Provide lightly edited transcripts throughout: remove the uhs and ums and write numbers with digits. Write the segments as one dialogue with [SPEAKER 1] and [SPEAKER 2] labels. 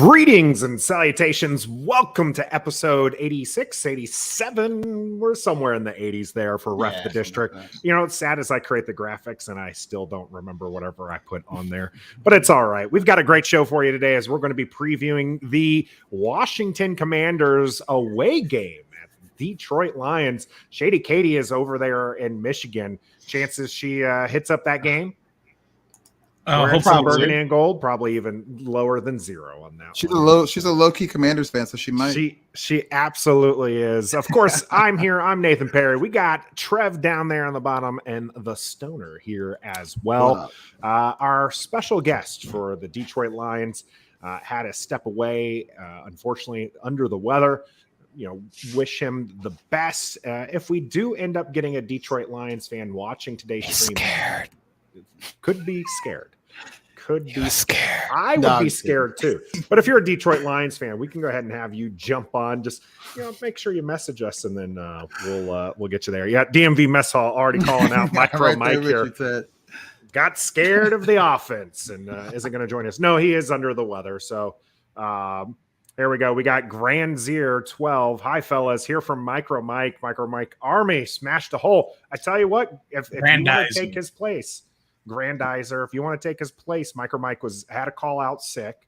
[SPEAKER 1] Greetings and salutations. Welcome to episode 86, 87. We're somewhere in the 80s there for Ref the District. You know, it's sad as I create the graphics and I still don't remember whatever I put on there, but it's all right. We've got a great show for you today as we're going to be previewing the Washington Commanders away game at Detroit Lions. Shady Katie is over there in Michigan. Chances she hits up that game? Burgundy and gold, probably even lower than zero on that.
[SPEAKER 2] She's a low key Commanders fan, so she might.
[SPEAKER 1] She absolutely is. Of course, I'm here. I'm Nathan Perry. We got Trev down there on the bottom and the Stoner here as well. Our special guest for the Detroit Lions had to step away, unfortunately, under the weather. You know, wish him the best. If we do end up getting a Detroit Lions fan watching today's stream,
[SPEAKER 2] scared.
[SPEAKER 1] Could be scared. Scared. I would be scared too. But if you're a Detroit Lions fan, we can go ahead and have you jump on. Just make sure you message us, and then we'll get you there. Yeah, DMV Mess Hall already calling out Micro Mike here. Got scared of the offense and isn't going to join us. No, he is under the weather. So there we go. We got Grand Zier 12. Hi, fellas. Here from Micro Mike Army smashed a hole. I tell you what, if you want to take his place. Grandizer, if you want to take his place, Micro Mike had a call out sick.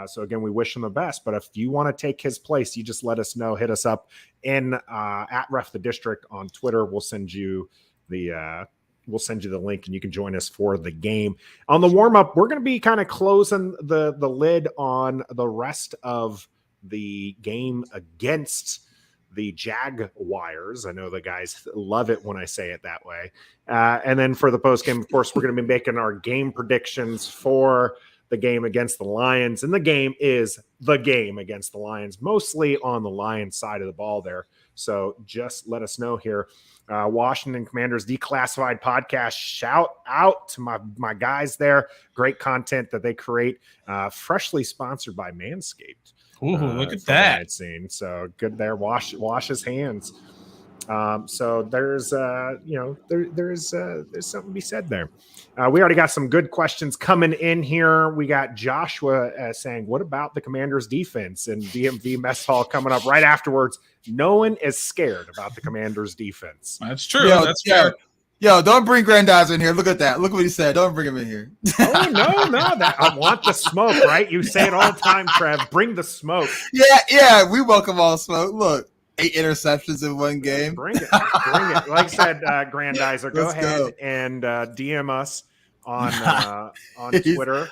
[SPEAKER 1] So again, we wish him the best. But if you want to take his place, you just let us know. Hit us up in at Ref the District on Twitter. We'll send you the link and you can join us for the game. On the warm up, we're going to be kind of closing the lid on the rest of the game against the Jaguars. I know the guys love it when I say it that way. And then for the post game, of course, we're going to be making our game predictions for the game against the Lions. And the game is the game against the Lions, mostly on the Lions side of the ball there. So just let us know here. Washington Commanders Declassified Podcast. Shout out to my guys there. Great content that they create. Freshly sponsored by Manscaped.
[SPEAKER 3] Ooh, look at that.
[SPEAKER 1] Scene. So good there. Wash his hands. So there's there's something to be said there. We already got some good questions coming in here. We got Joshua saying, what about the Commanders defense? And DMV Mess Hall coming up right afterwards. No one is scared about the Commanders defense.
[SPEAKER 3] That's true. That's fair.
[SPEAKER 2] Yo, don't bring Grandizer in here. Look at that. Look what he said. Don't bring him in here.
[SPEAKER 1] Oh, no. I want the smoke, right? You say it all the time, Trev. Bring the smoke.
[SPEAKER 2] Yeah. We welcome all smoke. Look, 8 interceptions in one game.
[SPEAKER 1] Bring it. Like I said, Grandizer, go ahead and DM us on Twitter.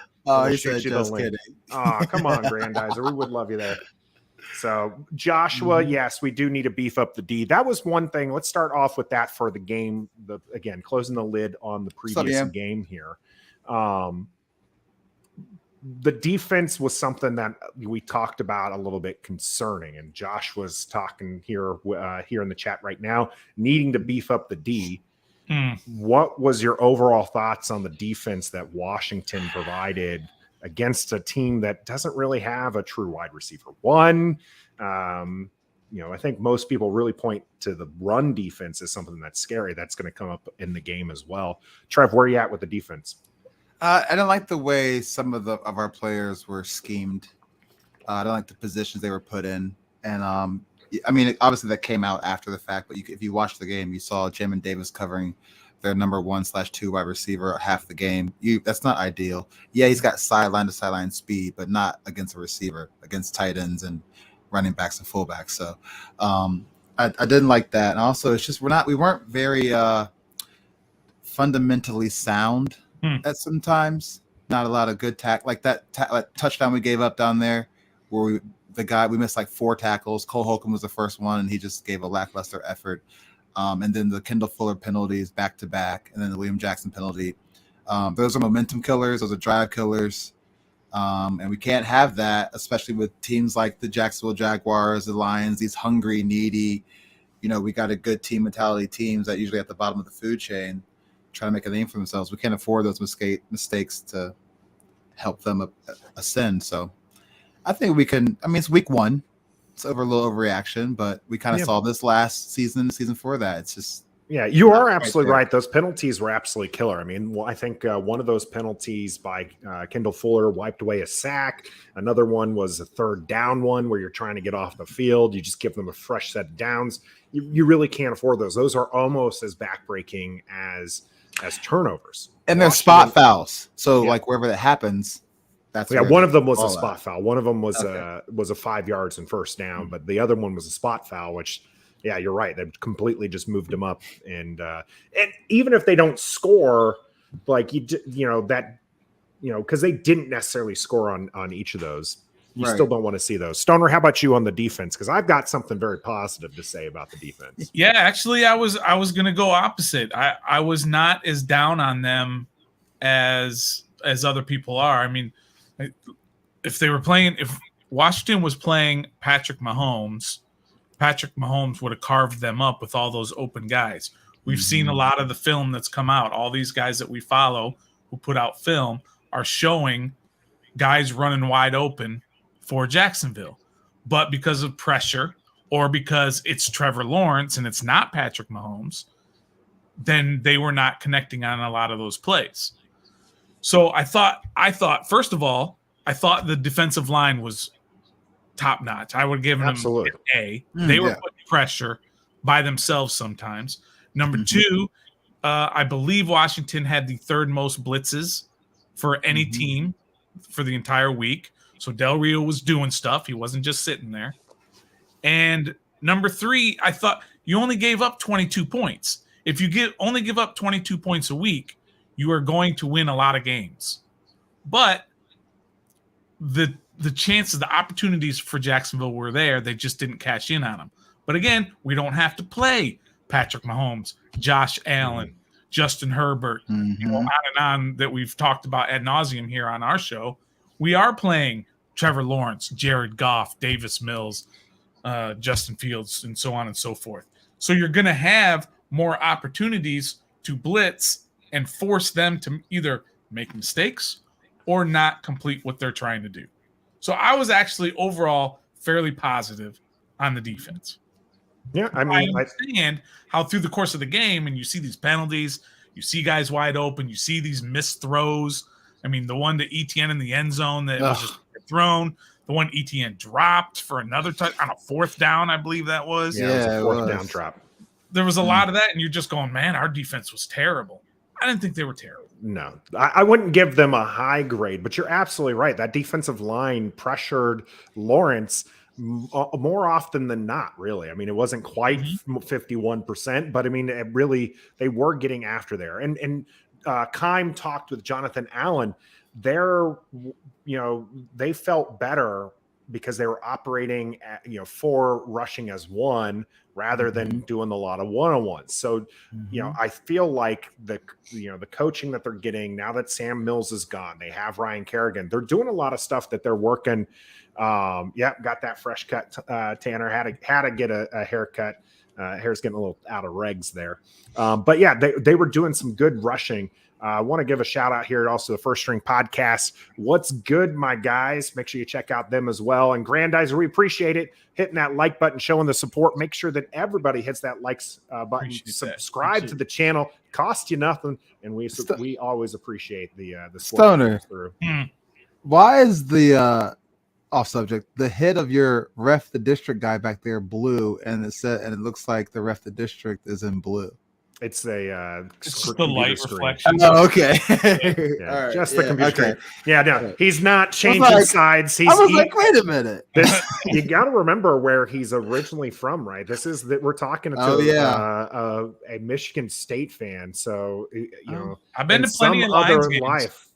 [SPEAKER 2] He said just kidding.
[SPEAKER 1] Oh, come on, Grandizer. We would love you there. So, Joshua, yes, we do need to beef up the D. That was one thing. Let's start off with that for the game. Again, closing the lid on the previous game here. The defense was something that we talked about a little bit concerning, and Josh was talking here in the chat right now, needing to beef up the D. What was your overall thoughts on the defense that Washington provided against a team that doesn't really have a true wide receiver one? I think most people really point to the run defense as something that's scary. That's going to come up in the game as well. Trev, where are you at with the defense?
[SPEAKER 2] I don't like the way some of our players were schemed. I don't like the positions they were put in. And obviously that came out after the fact, but if you watch the game, you saw Jamin Davis covering their number 1/2 wide receiver half the game. That's not ideal. Yeah, he's got sideline to sideline speed, but not against a receiver, against tight ends and running backs and fullbacks. So I didn't like that. And also, it's just we weren't very fundamentally sound at sometimes. Not a lot of good like that touchdown we gave up down there, where we missed like 4 tackles. Cole Holcomb was the first one, and he just gave a lackluster effort. And then the Kendall Fuller penalties back to back, and then the William Jackson penalty. Those are momentum killers. Those are drive killers. And we can't have that, especially with teams like the Jacksonville Jaguars, the Lions, these hungry, needy, we got a good team mentality teams that usually at the bottom of the food chain trying to make a name for themselves. We can't afford those mistakes to help them ascend. So I think we can. It's week 1. It's a little overreaction, but we kind of saw this last season for that. It's just
[SPEAKER 1] Yeah, you are absolutely right. Those penalties were absolutely killer. I mean, I think one of those penalties by Kendall Fuller wiped away a sack. Another one was a third down one where you're trying to get off the field. You just give them a fresh set of downs. You really can't afford those. Those are almost as backbreaking as turnovers.
[SPEAKER 2] And they're spot fouls. So like wherever that happens, that's
[SPEAKER 1] one of them was a spot foul. One of them was a 5 yards and first down, but the other one was a spot foul, which yeah, you're right. They've completely just moved them up, and even if they don't score, like because they didn't necessarily score on each of those, you still don't want to see those. Stoner, how about you on the defense? Because I've got something very positive to say about the defense.
[SPEAKER 3] Yeah, actually, I was going to go opposite. I was not as down on them as other people are. I mean, if Washington was playing Patrick Mahomes would have carved them up with all those open guys. We've seen a lot of the film that's come out. All these guys that we follow who put out film are showing guys running wide open for Jacksonville. But because of pressure or because it's Trevor Lawrence and it's not Patrick Mahomes, then they were not connecting on a lot of those plays. So I thought, first of all, I thought the defensive line was top notch. I would give them an A. They were putting pressure by themselves sometimes. Number two, I believe Washington had the third most blitzes for any team for the entire week. So Del Rio was doing stuff. He wasn't just sitting there. And number three, I thought you only gave up 22 points. If you only give up 22 points a week, you are going to win a lot of games. But the chances, the opportunities for Jacksonville were there. They just didn't cash in on them. But again, we don't have to play Patrick Mahomes, Josh Allen, Justin Herbert, on and on that we've talked about ad nauseum here on our show. We are playing Trevor Lawrence, Jared Goff, Davis Mills, Justin Fields, and so on and so forth. So you're going to have more opportunities to blitz and force them to either make mistakes or not complete what they're trying to do. So I was actually overall fairly positive on the defense.
[SPEAKER 1] Yeah, I mean,
[SPEAKER 3] I understand how through the course of the game, and you see these penalties, you see guys wide open, you see these missed throws. I mean, the one to ETN in the end zone that was just thrown, the one ETN dropped for another touch on a fourth down, I believe that was.
[SPEAKER 1] Yeah, it was a fourth down drop.
[SPEAKER 3] There was a lot of that, and you're just going, man, our defense was terrible. I didn't think they were terrible.
[SPEAKER 1] No, I wouldn't give them a high grade, but you're absolutely right. That defensive line pressured Lawrence more often than not, really. I mean, it wasn't quite 51%, but I mean, they were getting after there. And Keim talked with Jonathan Allen. They felt better because they were operating at, four rushing as one rather than doing a lot of one-on-ones. So, I feel like the coaching that they're getting now that Sam Mills is gone, they have Ryan Kerrigan. They're doing a lot of stuff that they're working. Got that fresh cut. Tanner had to get a haircut. Hair's getting a little out of regs there. But yeah, they were doing some good rushing. I want to give a shout out here also the First String Podcast. What's good, my guys? Make sure you check out them as well. And Grandizer, we appreciate it. Hitting that like button, showing the support. Make sure that everybody hits that likes button. Subscribe to the channel. Cost you nothing, and we always appreciate the
[SPEAKER 2] Stoner. Why is the off subject, the head of your ref the district guy back there blue, and it looks like the ref the district is in blue?
[SPEAKER 1] It's it's
[SPEAKER 3] the light reflection.
[SPEAKER 2] Oh, okay.
[SPEAKER 1] Yeah,
[SPEAKER 2] right.
[SPEAKER 1] Just the computer screen.
[SPEAKER 2] Okay.
[SPEAKER 1] Yeah, no, he's not changing sides.
[SPEAKER 2] I was like, wait a minute.
[SPEAKER 1] You got to remember where he's originally from, right? This is that we're talking to a Michigan State fan. So
[SPEAKER 3] I've been to plenty of Lions games.
[SPEAKER 1] Life,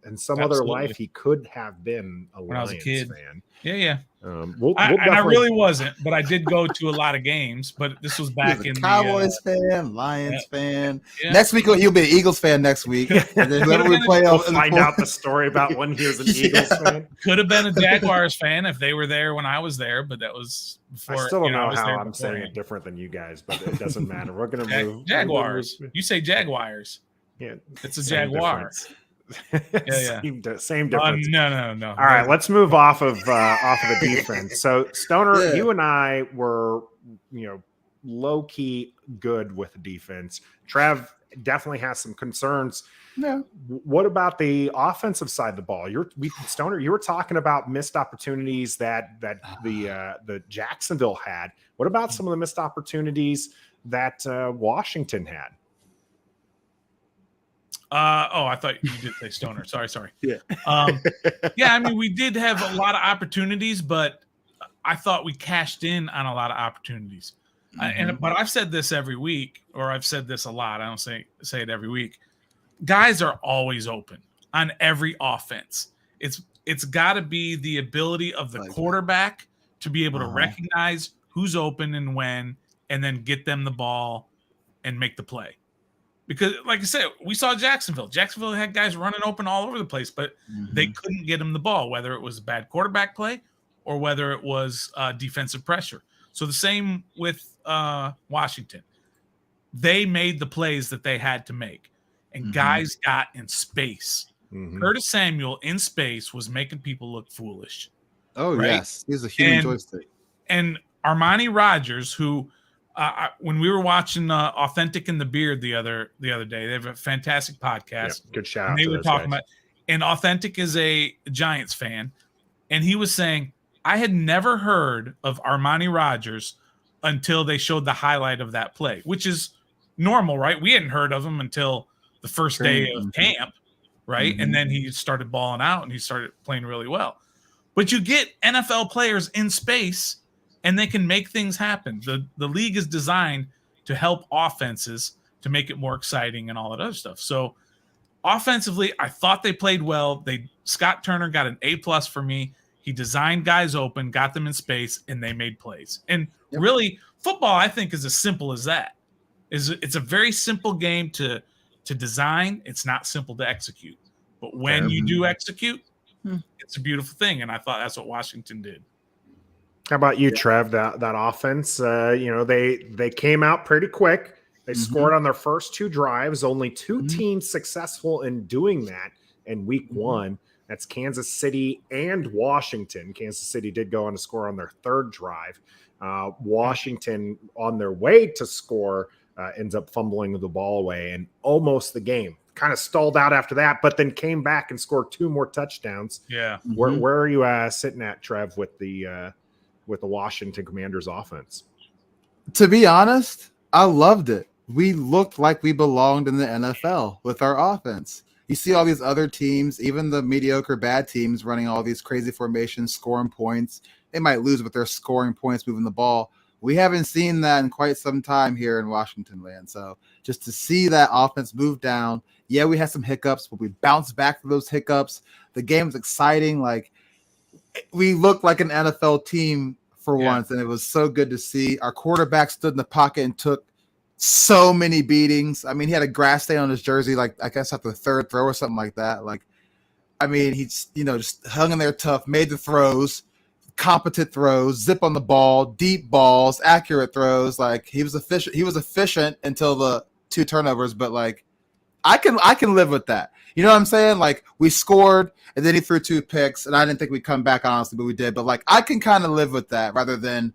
[SPEAKER 1] in some other life, he could have been a Lions fan.
[SPEAKER 3] Yeah.
[SPEAKER 1] I
[SPEAKER 3] really wasn't, but I did go to a lot of games. But this was back in
[SPEAKER 2] Cowboys fan, Lions fan. Yeah. Next week he'll be an Eagles fan. Next week, and then
[SPEAKER 1] we'll find out the story about when he was an Eagles fan.
[SPEAKER 3] Could have been a Jaguars fan if they were there when I was there, but that was before.
[SPEAKER 1] I still don't know how I'm saying it different than you guys, but it doesn't matter. We're gonna move
[SPEAKER 3] Jaguars. You say Jaguars.
[SPEAKER 1] Yeah,
[SPEAKER 3] it's a Jaguar.
[SPEAKER 1] Same difference.
[SPEAKER 3] No.
[SPEAKER 1] All right, let's move off of the defense. So Stoner, you and I were, low key good with the defense. Trev definitely has some concerns.
[SPEAKER 2] Yeah.
[SPEAKER 1] What about the offensive side of the ball? Stoner, you were talking about missed opportunities that the Jacksonville had. What about some of the missed opportunities that Washington had?
[SPEAKER 3] I thought you did say Stoner. Sorry.
[SPEAKER 1] Yeah.
[SPEAKER 3] Yeah, I mean, we did have a lot of opportunities, but I thought we cashed in on a lot of opportunities. But I've said this every week, or I've said this a lot. I don't say it every week. Guys are always open on every offense. It's got to be the ability of the quarterback to be able to recognize who's open and when, and then get them the ball and make the play. Because, like I said, we saw Jacksonville. Jacksonville had guys running open all over the place, but they couldn't get him the ball, whether it was a bad quarterback play or whether it was defensive pressure. So the same with Washington. They made the plays that they had to make, and guys got in space. Curtis Samuel in space was making people look foolish.
[SPEAKER 2] Oh, right? Yes. He's a human joystick.
[SPEAKER 3] And Armani Rogers, who when we were watching Authentic in the Beard the other day, they have a fantastic podcast.
[SPEAKER 1] Yeah, good shout out.
[SPEAKER 3] They were talking about, and Authentic is a Giants fan, and he was saying, I had never heard of Armani Rogers until they showed the highlight of that play, which is normal, right? We hadn't heard of him until the first day of camp, right? And then he started balling out and he started playing really well. But you get NFL players in space and they can make things happen. The league is designed to help offenses to make it more exciting and all that other stuff. So offensively, I thought they played well. Scott Turner got an A+ for me. He designed guys open, got them in space, and they made plays. And really, football, I think, is as simple as that. It's a very simple game to design. It's not simple to execute. But when you do execute, it's a beautiful thing. And I thought that's what Washington did.
[SPEAKER 1] How about you, Trev? That offense, they came out pretty quick. They scored on their first 2 drives. Only 2 teams successful in doing that in week 1. That's Kansas City and Washington. Kansas City did go on to score on their 3rd drive. Washington, on their way to score, ends up fumbling the ball away and almost the game. Kind of stalled out after that, but then came back and scored 2 more touchdowns.
[SPEAKER 3] Yeah.
[SPEAKER 1] Where are you sitting at, Trev, with the Washington Commanders offense?
[SPEAKER 2] To be honest, I loved it. We looked like we belonged in the NFL with our offense. You see all these other teams, even the mediocre bad teams, running all these crazy formations, scoring points. They might lose, but they're scoring points, moving the ball. We haven't seen that in quite some time here in Washington land. So just to see that offense move down, yeah, we had some hiccups, but we bounced back from those hiccups. The game was exciting. Like, we looked like an NFL team for once, and it was so good to see. Our quarterback stood in the pocket and took so many beatings. I mean, he had a grass stain on his jersey, like I guess after the 3rd throw or something like that. Like, I mean, he's just hung in there tough, made the throws, competent throws, zip on the ball, deep balls, accurate throws. Like, he was efficient. He was efficient until the 2 turnovers, but like, I can live with that. You know what I'm saying? Like, we scored and then he threw 2 picks, and I didn't think we'd come back, honestly, but we did. But like, I can kind of live with that rather than,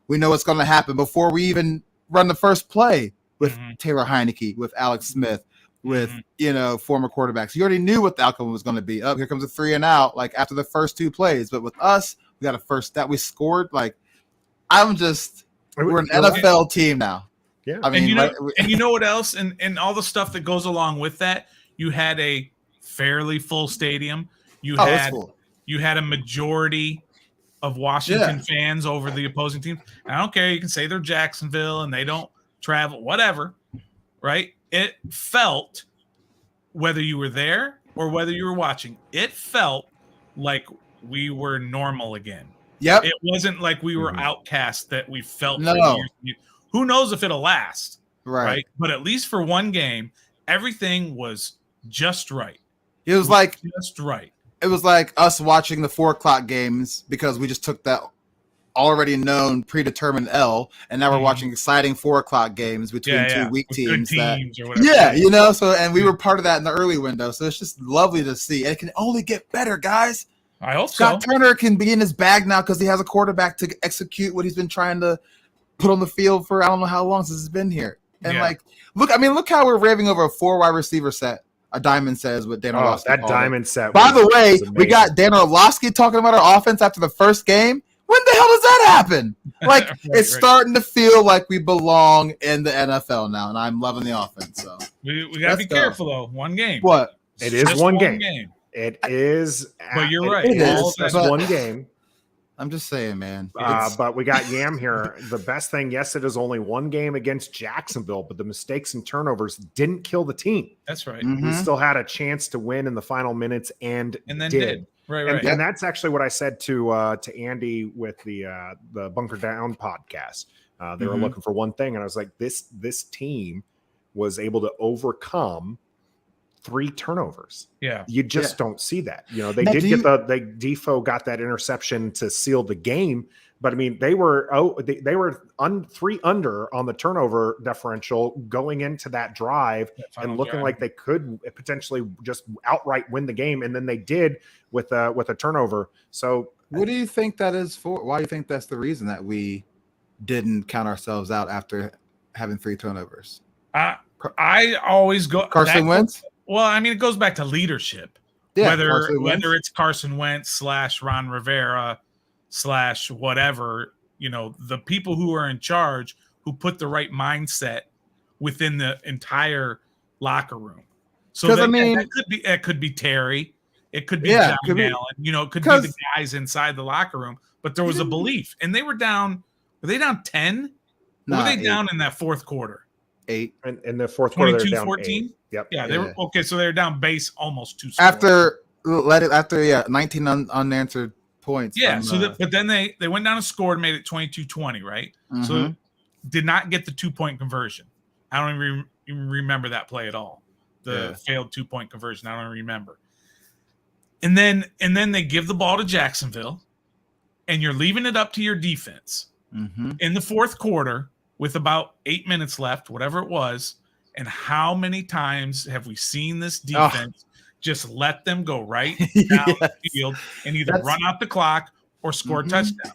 [SPEAKER 2] we know what's going to happen before we even run the first play with Taylor Heineke, with Alex Smith, with former quarterbacks. You already knew what the outcome was going to be. Here comes a 3 and out, like after the first 2 plays. But with us, we got a first that we scored. Like, we're an NFL team now.
[SPEAKER 1] Yeah,
[SPEAKER 2] I mean,
[SPEAKER 3] and you know what else, and all the stuff that goes along with that. You had a fairly full stadium. You had a majority of Washington fans over the opposing team. And I don't care. You can say they're Jacksonville and they don't travel, whatever, right? It felt, whether you were there or whether you were watching, it felt like we were normal again.
[SPEAKER 2] Yep.
[SPEAKER 3] It wasn't like we were outcast that we felt.
[SPEAKER 2] No.
[SPEAKER 3] For years. Who knows if it'll last,
[SPEAKER 2] right?
[SPEAKER 3] But at least for one game, everything was just right.
[SPEAKER 2] It was like
[SPEAKER 3] just right.
[SPEAKER 2] It was like us watching the 4:00 games because we just took that already known predetermined L, and now we're watching exciting 4:00 games between 2 weak teams.
[SPEAKER 3] Or whatever.
[SPEAKER 2] So, and we were part of that in the early window. So it's just lovely to see. And it can only get better, guys.
[SPEAKER 3] I hope
[SPEAKER 2] Scott Turner can be in his bag now because he has a quarterback to execute what he's been trying to put on the field for I don't know how long since it's been here. And
[SPEAKER 3] Yeah.
[SPEAKER 2] look how we're raving over a 4 wide receiver set. A diamond says what Dan Orlovsky
[SPEAKER 1] that
[SPEAKER 2] called it.
[SPEAKER 1] diamond set.
[SPEAKER 2] By the way,
[SPEAKER 1] was
[SPEAKER 2] we got
[SPEAKER 1] amazing.
[SPEAKER 2] Dan Orlovsky talking about our offense after the first game. When the hell does that happen? Like it's starting to feel like we belong in the NFL now, and I'm loving the offense. So
[SPEAKER 3] we got to be careful though. One game.
[SPEAKER 2] What?
[SPEAKER 1] It is
[SPEAKER 3] Just
[SPEAKER 1] one game. It is.
[SPEAKER 3] But you're right.
[SPEAKER 2] It is
[SPEAKER 1] just
[SPEAKER 2] but-
[SPEAKER 1] one game.
[SPEAKER 2] I'm just saying, man.
[SPEAKER 1] But we got Yam here. The best thing, yes, it is only one game against Jacksonville, but the mistakes and turnovers didn't kill the team.
[SPEAKER 3] That's right.
[SPEAKER 2] Mhm.
[SPEAKER 1] We still had a chance to win in the final minutes and
[SPEAKER 3] then
[SPEAKER 1] did.
[SPEAKER 3] did. Right.
[SPEAKER 1] And that's actually what I said to Andy with the Bunker Down podcast. They were looking for one thing, and I was like, this team was able to overcome 3 turnovers.
[SPEAKER 3] Yeah.
[SPEAKER 1] You just don't see that. You know, they
[SPEAKER 2] Now,
[SPEAKER 1] did get Defoe got that interception to seal the game, but I mean, they were 3 under on the turnover differential going into that drive and looking like they could potentially just outright win the game, and then they did with a turnover. So
[SPEAKER 2] what do you think that is for? Why do you think that's the reason that we didn't count ourselves out after having 3 turnovers?
[SPEAKER 3] I always go
[SPEAKER 2] Carson Wentz.
[SPEAKER 3] Well, I mean, it goes back to leadership.
[SPEAKER 2] Yeah,
[SPEAKER 3] whether it's Carson Wentz / Ron Rivera / whatever, you know, the people who are in charge who put the right mindset within the entire locker room. So it could be Terry, it could be John Allen, you know, it could be the guys inside the locker room. But there was a belief, and they were down. Were they down 10? Were they 8. Down in that fourth quarter?
[SPEAKER 2] 8.
[SPEAKER 1] And in the fourth quarter,
[SPEAKER 3] 22-14.
[SPEAKER 1] Yep.
[SPEAKER 3] Yeah, they were okay. So they were down base almost 2 scores.
[SPEAKER 2] After 19 unanswered points.
[SPEAKER 3] Yeah. But then they went down and scored, made it 22-20, right?
[SPEAKER 2] Mm-hmm.
[SPEAKER 3] So did not get the 2-point conversion. I don't even remember that play at all. The failed 2-point conversion. I don't remember. And then they give the ball to Jacksonville, and you're leaving it up to your defense in the fourth quarter with about 8 minutes left, whatever it was. And how many times have we seen this defense just let them go right down the field and either run out the clock or score a touchdown?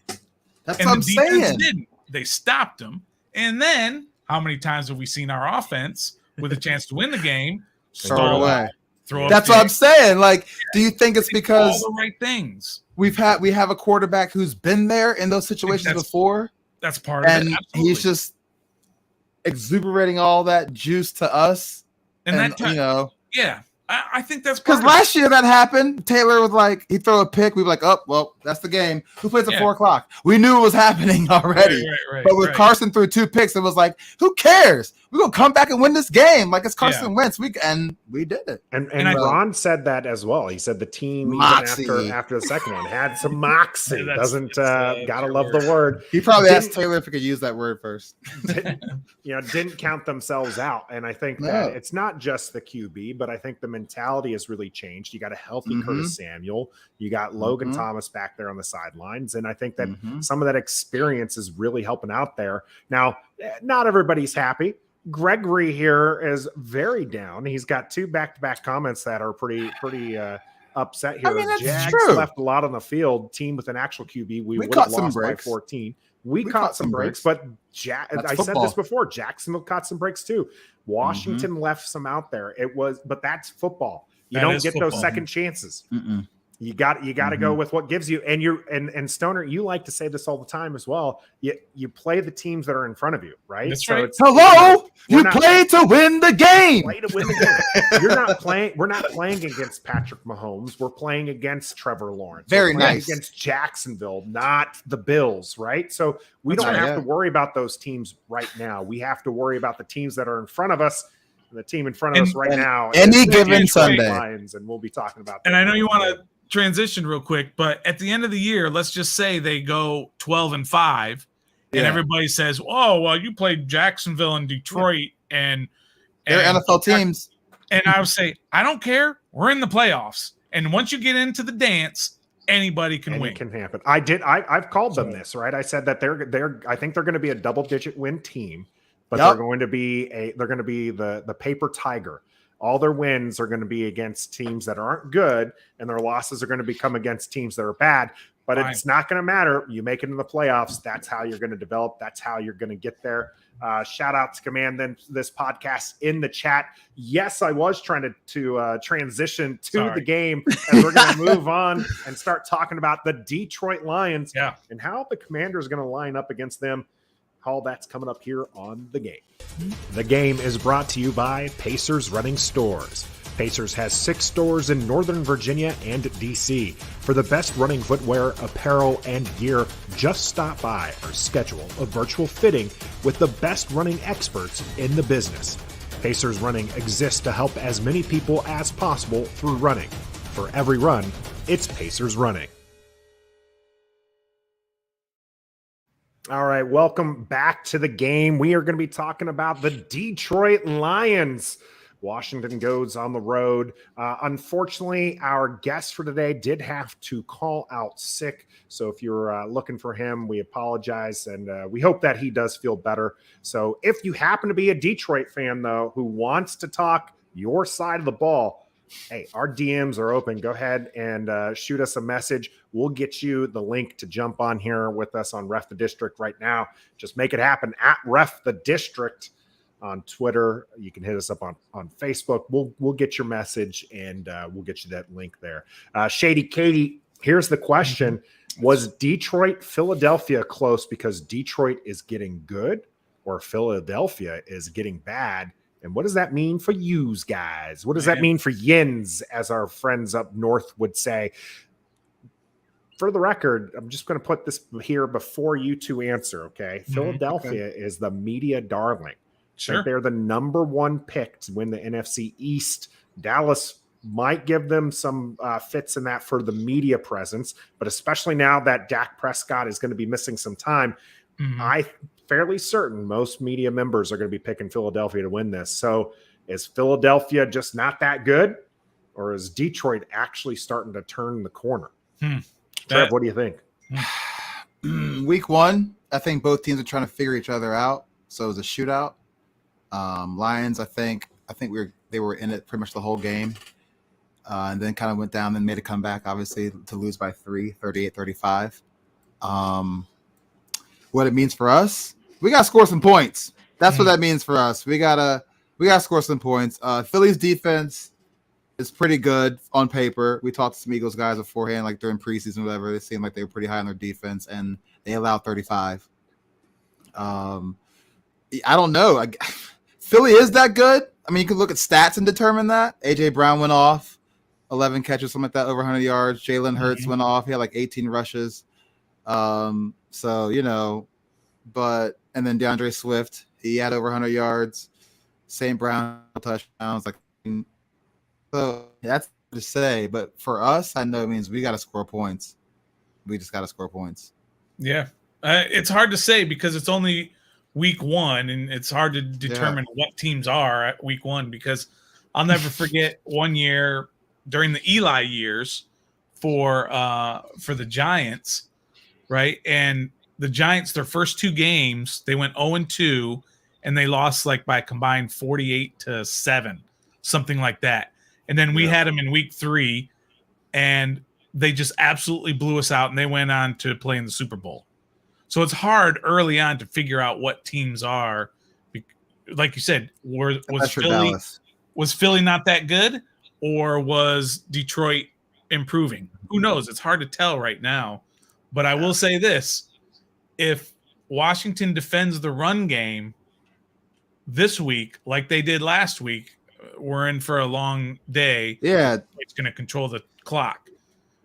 [SPEAKER 2] That's what I'm saying.
[SPEAKER 3] Didn't. They stopped them. And then how many times have we seen our offense with a chance to win the game
[SPEAKER 2] throw away?
[SPEAKER 3] That's
[SPEAKER 2] what I'm saying. Like, do you think it's because
[SPEAKER 3] all the right things?
[SPEAKER 2] We have a quarterback who's been there in those situations before?
[SPEAKER 3] That's part of it.
[SPEAKER 2] And he's just exuberating all that juice to us.
[SPEAKER 3] And that time,
[SPEAKER 2] you know,
[SPEAKER 3] yeah. I think that's
[SPEAKER 2] because last year that happened. Taylor was like, he'd throw a pick. We'd be like, oh, well, that's the game. Who plays at 4:00? We knew it was happening already.
[SPEAKER 3] Right,
[SPEAKER 2] but with Carson threw 2 picks, it was like, who cares? We're going to come back and win this game. Like, it's Carson Wentz. We did it.
[SPEAKER 1] And Ron said that as well. He said the team, even after the second one, had some moxie. Gotta love the word.
[SPEAKER 2] He probably asked Taylor if he could use that word first.
[SPEAKER 1] Didn't count themselves out. And I think that it's not just the QB, but I think the mentality has really changed. You got a healthy Curtis Samuel. You got Logan Thomas back there on the sidelines. And I think that some of that experience is really helping out there. Now, not everybody's happy. Gregory here is very down. He's got 2 back-to-back comments that are pretty upset here.
[SPEAKER 2] That's
[SPEAKER 1] Jags
[SPEAKER 2] true.
[SPEAKER 1] left a lot on the field. Team with an actual QB, we would
[SPEAKER 2] caught
[SPEAKER 1] have
[SPEAKER 2] some
[SPEAKER 1] lost by
[SPEAKER 2] breaks.
[SPEAKER 1] 14. We caught some breaks, but I said this before. Jacksonville caught some breaks too. Washington left some out there. But that's football. You don't get those second chances. You got to go with what gives you. And Stoner, you like to say this all the time as well. You play the teams that are in front of you, right?
[SPEAKER 3] That's
[SPEAKER 1] so
[SPEAKER 3] right.
[SPEAKER 1] it's,
[SPEAKER 2] Hello, you play to win the game.
[SPEAKER 1] Play to win the game. You're not playing. We're not playing against Patrick Mahomes. We're playing against Trevor Lawrence.
[SPEAKER 2] Very nice.
[SPEAKER 1] Against Jacksonville, not the Bills, right? So we don't have to worry about those teams right now. We have to worry about the teams that are in front of us. The team in front of us right now.
[SPEAKER 2] Any given Sunday.
[SPEAKER 1] Lions, and we'll be talking about that.
[SPEAKER 3] And I know you want to transition real quick, but at the end of the year, let's just say they go 12-5, and everybody says, "Oh, well, you played Jacksonville and Detroit, and
[SPEAKER 2] they're NFL teams."
[SPEAKER 3] And I would say, I don't care. We're in the playoffs, and once you get into the dance, anybody can win.
[SPEAKER 1] It can happen. I've called them this, right? I said that I think they're going to be a double-digit win team, but they're going to be the paper tiger. All their wins are going to be against teams that aren't good, and their losses are going to become against teams that are bad. but it's not going to matter. You make it in the playoffs. That's how you're going to develop. That's how you're going to get there. Shout out to Command this podcast in the chat. Yes, I was trying to transition to the game as we're going to move on and start talking about the Detroit Lions and how the Commander is going to line up against them. All that's coming up here on The Game. The Game is brought to you by Pacers Running Stores. Pacers has 6 stores in Northern Virginia and D.C. For the best running footwear, apparel, and gear, just stop by or schedule a virtual fitting with the best running experts in the business. Pacers Running exists to help as many people as possible through running. For every run, it's Pacers Running. All right, welcome back to The Game. We are going to be talking about the Detroit Lions. Washington goes on the road. Unfortunately, our guest for today did have to call out sick. So if you're looking for him, we apologize, and we hope that he does feel better. So if you happen to be a Detroit fan, though, who wants to talk your side of the ball, hey, our DMs are open. Go ahead and shoot us a message. We'll get you the link to jump on here with us on Ref the District right now. Just make it happen at Ref the District on Twitter. You can hit us up on Facebook. We'll get your message and we'll get you that link there. Shady Katie, here's the question. Was Detroit Philadelphia close because Detroit is getting good or Philadelphia is getting bad? And what does that mean for yous guys? What does that mean for yins, as our friends up north would say? For the record, I'm just going to put this here before you two answer, okay? Philadelphia is the media darling. Sure. They're the number 1 pick to win the NFC East. Dallas might give them some fits in that for the media presence, but especially now that Dak Prescott is going to be missing some time, I'm fairly certain most media members are going to be picking Philadelphia to win this. So is Philadelphia just not that good, or is Detroit actually starting to turn the corner? Trev, what do you think?
[SPEAKER 2] Week 1, I think both teams are trying to figure each other out. So it was a shootout. Lions, I think they were in it pretty much the whole game. And then kind of went down and made a comeback, obviously, to lose by 3, 38-35. What it means for us, we got to score some points. That's what that means for us. We gotta score some points. Philly's defense is pretty good on paper. We talked to some Eagles guys beforehand, like during preseason, whatever. It seemed like they were pretty high on their defense, and they allowed 35. I don't know. Philly is that good. I mean, you can look at stats and determine that. A.J. Brown went off, 11 catches, something like that, over 100 yards. Jalen Hurts went off. He had like 18 rushes. So, and then DeAndre Swift, he had over 100 yards. St. Brown touchdowns. So that's to say. But for us, I know it means we got to score points. We just got to score points.
[SPEAKER 3] Yeah. It's hard to say because it's only week 1, and it's hard to determine what teams are at week 1, because I'll never forget one year during the Eli years for the Giants, right? And the Giants, their first 2 games, they went 0-2, and they lost by a combined 48-7, something like that. And then we had them in week 3, and they just absolutely blew us out, and they went on to play in the Super Bowl. So it's hard early on to figure out what teams are. Like you said, was Philly not that good, or was Detroit improving? Who knows? It's hard to tell right now. But I will say this. If Washington defends the run game this week like they did last week, we're in for a long day.
[SPEAKER 2] Yeah.
[SPEAKER 3] It's going to control the clock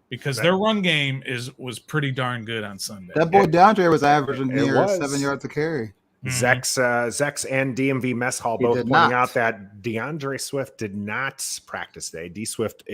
[SPEAKER 3] because their run game was pretty darn good on Sunday.
[SPEAKER 2] That boy DeAndre was averaging near 7 yards a carry.
[SPEAKER 1] Zex and DMV Mess Hall both pointing out that DeAndre Swift did not practice today. D Swift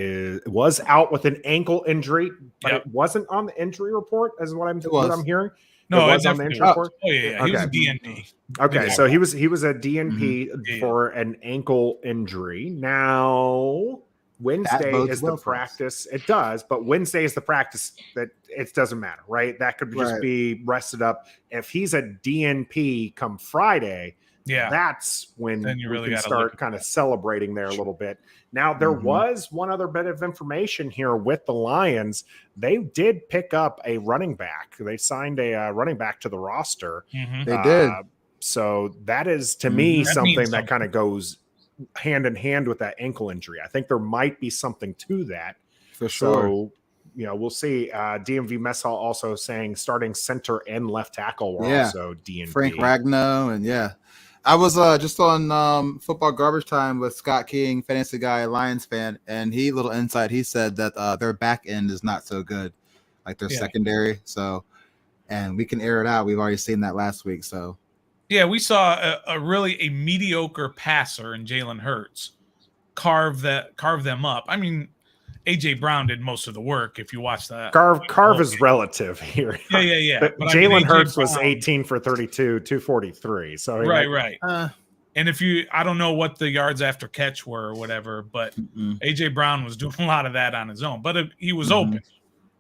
[SPEAKER 1] was out with an ankle injury, but it wasn't on the injury report, is what I'm hearing.
[SPEAKER 3] No,
[SPEAKER 1] it was on the injury report.
[SPEAKER 3] Oh yeah. He was a DNP.
[SPEAKER 1] Okay, so he was a DNP for an ankle injury. Now Wednesday is the practice. It does, but Wednesday is the practice that it doesn't matter, right? That could just be rested up. If he's a DNP come Friday, that's when
[SPEAKER 3] then you
[SPEAKER 1] we
[SPEAKER 3] really
[SPEAKER 1] can
[SPEAKER 3] gotta
[SPEAKER 1] start
[SPEAKER 3] look
[SPEAKER 1] kind
[SPEAKER 3] at
[SPEAKER 1] of celebrating there a little bit. Now, there was one other bit of information here with the Lions. They did pick up a running back. They signed a running back to the roster.
[SPEAKER 2] They did.
[SPEAKER 1] So that is, to me,
[SPEAKER 3] That
[SPEAKER 1] something
[SPEAKER 3] means
[SPEAKER 1] that kind of goes hand in hand with that ankle injury. I think there might be something to that.
[SPEAKER 2] For sure.
[SPEAKER 1] So, we'll see. DMV Mess Hall also saying starting center and left tackle were also DNP.
[SPEAKER 2] Frank Ragnow, and I was just on Football Garbage Time with Scott King, fantasy guy, Lions fan, and little insight. He said that their back end is not so good, like their secondary. So, and we can air it out. We've already seen that last week. So,
[SPEAKER 3] we saw a really mediocre passer in Jalen Hurts carve them up. I mean, AJ Brown did most of the work. If you watch that,
[SPEAKER 1] carve is relative here.
[SPEAKER 3] Yeah.
[SPEAKER 1] But Jalen Hurts was 18 for 32, 243. So
[SPEAKER 3] right. And I don't know what the yards after catch were or whatever, but AJ Brown was doing a lot of that on his own. But he was open,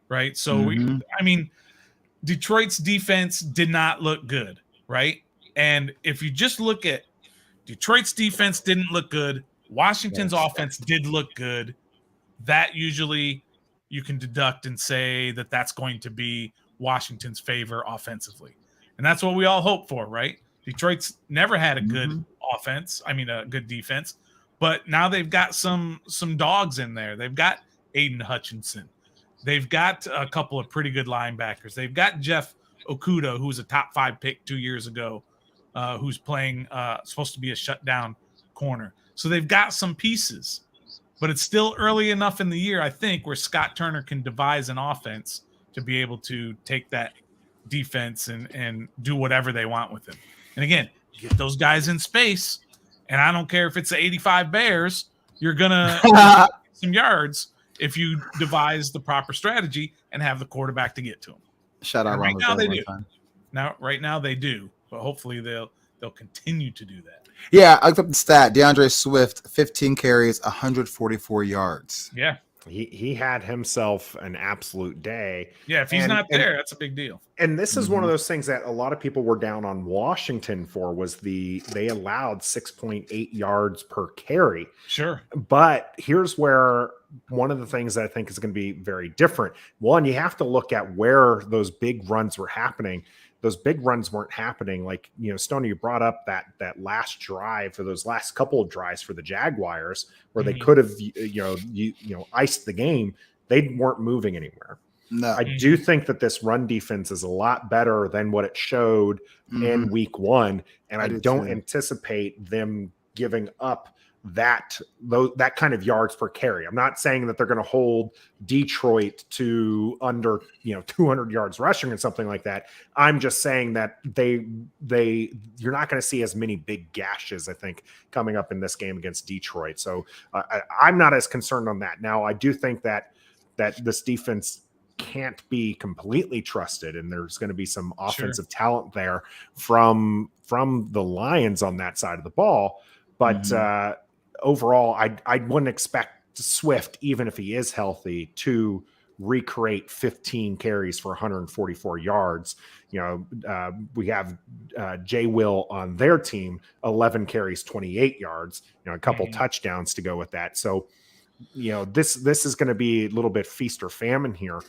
[SPEAKER 3] right? So Detroit's defense did not look good, right? And if you just look at Detroit's defense, didn't look good. Washington's offense did look good. That usually you can deduct and say that that's going to be Washington's favor offensively. And that's what we all hope for, right? Detroit's never had a good offense. I mean, a good defense, but now they've got some dogs in there. They've got Aiden Hutchinson. They've got a couple of pretty good linebackers. They've got Jeff Okudah, who was a top 5 pick 2 years ago, who's playing supposed to be a shutdown corner. So they've got some pieces. But it's still early enough in the year, I think, where Scott Turner can devise an offense to be able to take that defense and do whatever they want with it. And again, get those guys in space, and I don't care if it's the 85 Bears, you're going to get some yards if you devise the proper strategy and have the quarterback to get to them.
[SPEAKER 2] Shout out
[SPEAKER 3] right now they do. Right now they do, but hopefully they'll continue to do that.
[SPEAKER 2] Yeah, I looked up the stat. DeAndre Swift, 15 carries, 144 yards.
[SPEAKER 3] Yeah.
[SPEAKER 1] He had himself an absolute day.
[SPEAKER 3] Yeah, if he's not there, that's a big deal.
[SPEAKER 1] And this is one of those things that a lot of people were down on Washington for, was they allowed 6.8 yards per carry.
[SPEAKER 3] Sure.
[SPEAKER 1] But here's where one of the things that I think is going to be very different. One, you have to look at where those big runs were happening. Those big runs weren't happening. Like, Stoney, you brought up that last drive, for those last couple of drives for the Jaguars, where they could have, iced the game. They weren't moving anywhere.
[SPEAKER 2] No.
[SPEAKER 1] I do think that this run defense is a lot better than what it showed in week 1. And I don't anticipate them giving up that kind of yards per carry. I'm not saying that they're going to hold Detroit to under 200 yards rushing or something like that. I'm just saying that you're not going to see as many big gashes, I think, coming up in this game against Detroit. So I'm not as concerned on that. Now, I do think that this defense can't be completely trusted, and there's going to be some offensive talent there from the Lions on that side of the ball. But overall, I wouldn't expect Swift, even if he is healthy, to recreate 15 carries for 144 yards. We have Jay Will on their team, 11 carries, 28 yards, a couple touchdowns to go with that. So, this is going to be a little bit feast or famine here.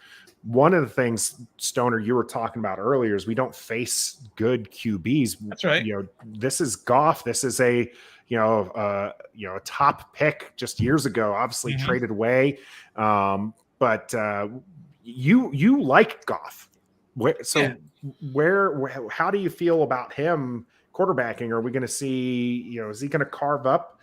[SPEAKER 1] One of the things, Stoner, you were talking about earlier, is we don't face good QBs.
[SPEAKER 3] That's right.
[SPEAKER 1] This is Goff. This is a top pick just years ago, obviously traded away. But you like Goff. How do you feel about him quarterbacking? Are we going to see, is he going to carve up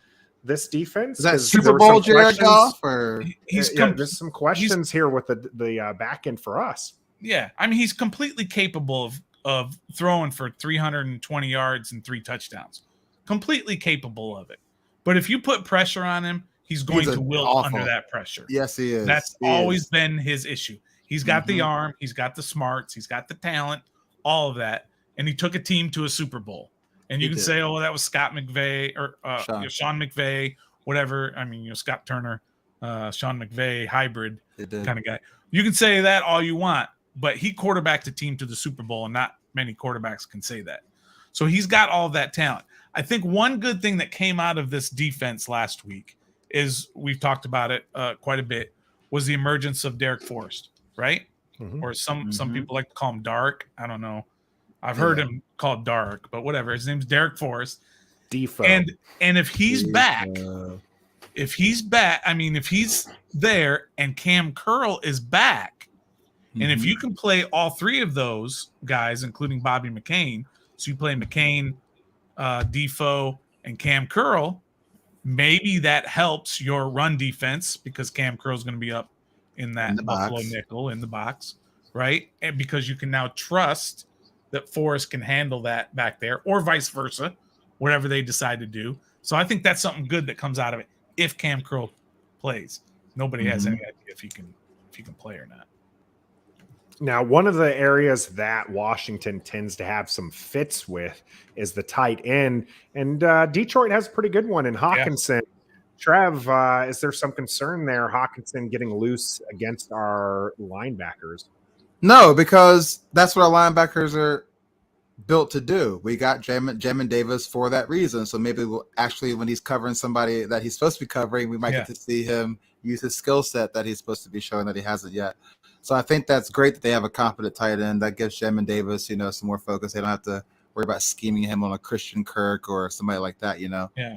[SPEAKER 1] this defense?
[SPEAKER 2] Is that Super Bowl Jared Goff? Or
[SPEAKER 1] there's some questions here with the back end for us.
[SPEAKER 3] Yeah. I mean, he's completely capable of throwing for 320 yards and 3 touchdowns. Completely capable of it. But if you put pressure on him, he's going to wilt under that pressure.
[SPEAKER 2] Yes, he is.
[SPEAKER 3] That's always been his issue. He's got the arm, he's got the smarts, he's got the talent, all of that. And he took a team to a Super Bowl. And you can say, oh, that was Scott McVay or Sean McVay, whatever. I mean, Scott Turner, Sean McVay hybrid kind of guy. You can say that all you want, but he quarterbacked a team to the Super Bowl, and not many quarterbacks can say that. So he's got all of that talent. I think one good thing that came out of this defense last week is we've talked about it quite a bit was the emergence of Derek Forrest, right?
[SPEAKER 1] Mhm.
[SPEAKER 3] Or some people like to call him Dark. I don't know. I've heard him called Dark, but whatever. His name's Derek Forrest.
[SPEAKER 1] Defoe.
[SPEAKER 3] And if he's back, if he's there and Cam Curl is back, and if you can play all three of those guys, including Bobby McCain, so you play McCain, Defoe, and Cam Curl, maybe that helps your run defense because Cam Curl is going to be up in that Buffalo nickel in the box, right? And because you can now trust that Forrest can handle that back there, or vice versa, whatever they decide to do. So I think that's something good that comes out of it if Cam Curl plays. Nobody has any idea if he can play or not.
[SPEAKER 1] Now, one of the areas that Washington tends to have some fits with is the tight end, and Detroit has a pretty good one in Hawkinson. Yeah. Trev, is there some concern there, Hawkinson getting loose against our linebackers?
[SPEAKER 2] No, because that's what our linebackers are built to do. We got Jamin Davis for that reason. So maybe we'll actually, when he's covering somebody that he's supposed to be covering, we might get to see him use his skill set that he's supposed to be showing that he hasn't yet. So I think that's great that they have a competent tight end that gives Jamin Davis, some more focus. They don't have to worry about scheming him on a Christian Kirk or somebody like that,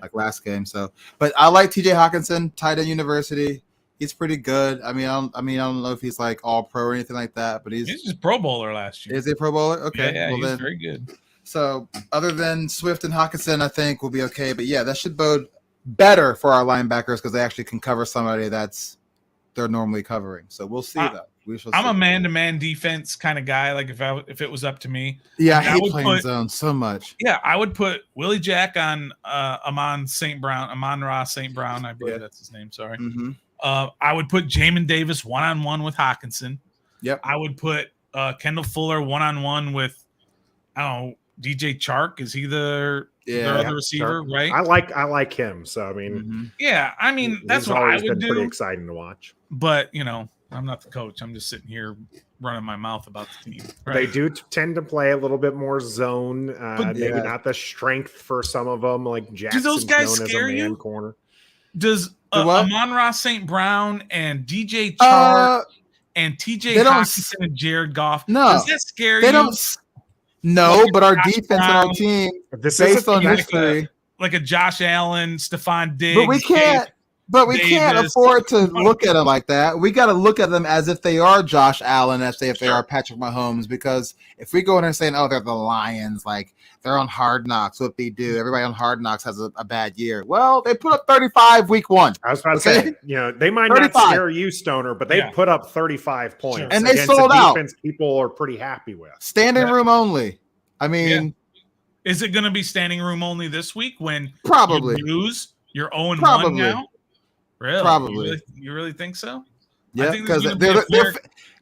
[SPEAKER 2] like last game. So, but I like TJ Hawkinson, tight end university. He's pretty good. I don't know if he's like all pro or anything like that, but he's
[SPEAKER 3] just Pro Bowler last year.
[SPEAKER 2] Is he a Pro Bowler? Okay.
[SPEAKER 3] Yeah, he's very good.
[SPEAKER 2] So other than Swift and Hawkinson, I think we'll be okay. But yeah, that should bode better for our linebackers because they actually can cover somebody they're normally covering. So we'll see that.
[SPEAKER 3] I'm a man-to-man defense kind of guy. Like if it was up to me,
[SPEAKER 2] I hate playing zone so much.
[SPEAKER 3] Yeah, I would put Willie Jack on Amon-Ra St. Brown. I believe that's his name. Sorry.
[SPEAKER 2] Mm-hmm.
[SPEAKER 3] I would put Jamin Davis one-on-one with Hawkinson.
[SPEAKER 2] Yep.
[SPEAKER 3] I would put Kendall Fuller one-on-one with DJ Chark. Is he their other receiver?
[SPEAKER 1] Chark.
[SPEAKER 3] Right.
[SPEAKER 1] I like him. So
[SPEAKER 3] that's what I would do.
[SPEAKER 1] Pretty exciting to watch.
[SPEAKER 3] But I'm not the coach. I'm just sitting here running my mouth about the team. Right?
[SPEAKER 1] They do tend to play a little bit more zone. Maybe not the strength for some of them, like Jackson's
[SPEAKER 3] do those guys
[SPEAKER 1] known
[SPEAKER 3] scare
[SPEAKER 1] as a man
[SPEAKER 3] you?
[SPEAKER 1] Corner.
[SPEAKER 3] Does Amon-Ra St. Brown and DJ Chark and TJ Hawkinson and Jared Goff, does that scare you?
[SPEAKER 2] No, but our defense and our team, based on history,
[SPEAKER 3] like a Josh Allen, Stephon Diggs,
[SPEAKER 2] but we can't afford to look at them like that. We got to look at them as if they are Josh Allen, as if they are Patrick Mahomes. Because if we go in there saying, "Oh, they're the Lions," like they're on Hard Knocks, what they do? Everybody on Hard Knocks has a bad year. Well, they put up 35 week 1.
[SPEAKER 1] I was about to say, they might 35. Not scare you, Stoner, but they put up 35 points,
[SPEAKER 2] and they sold out.
[SPEAKER 1] Defense people are pretty happy with.
[SPEAKER 2] Standing room only.
[SPEAKER 3] Is it going to be standing room only this week when
[SPEAKER 2] probably
[SPEAKER 3] you lose? You're 0-1 now. Really?
[SPEAKER 2] Probably.
[SPEAKER 3] You really think so?
[SPEAKER 2] Yeah,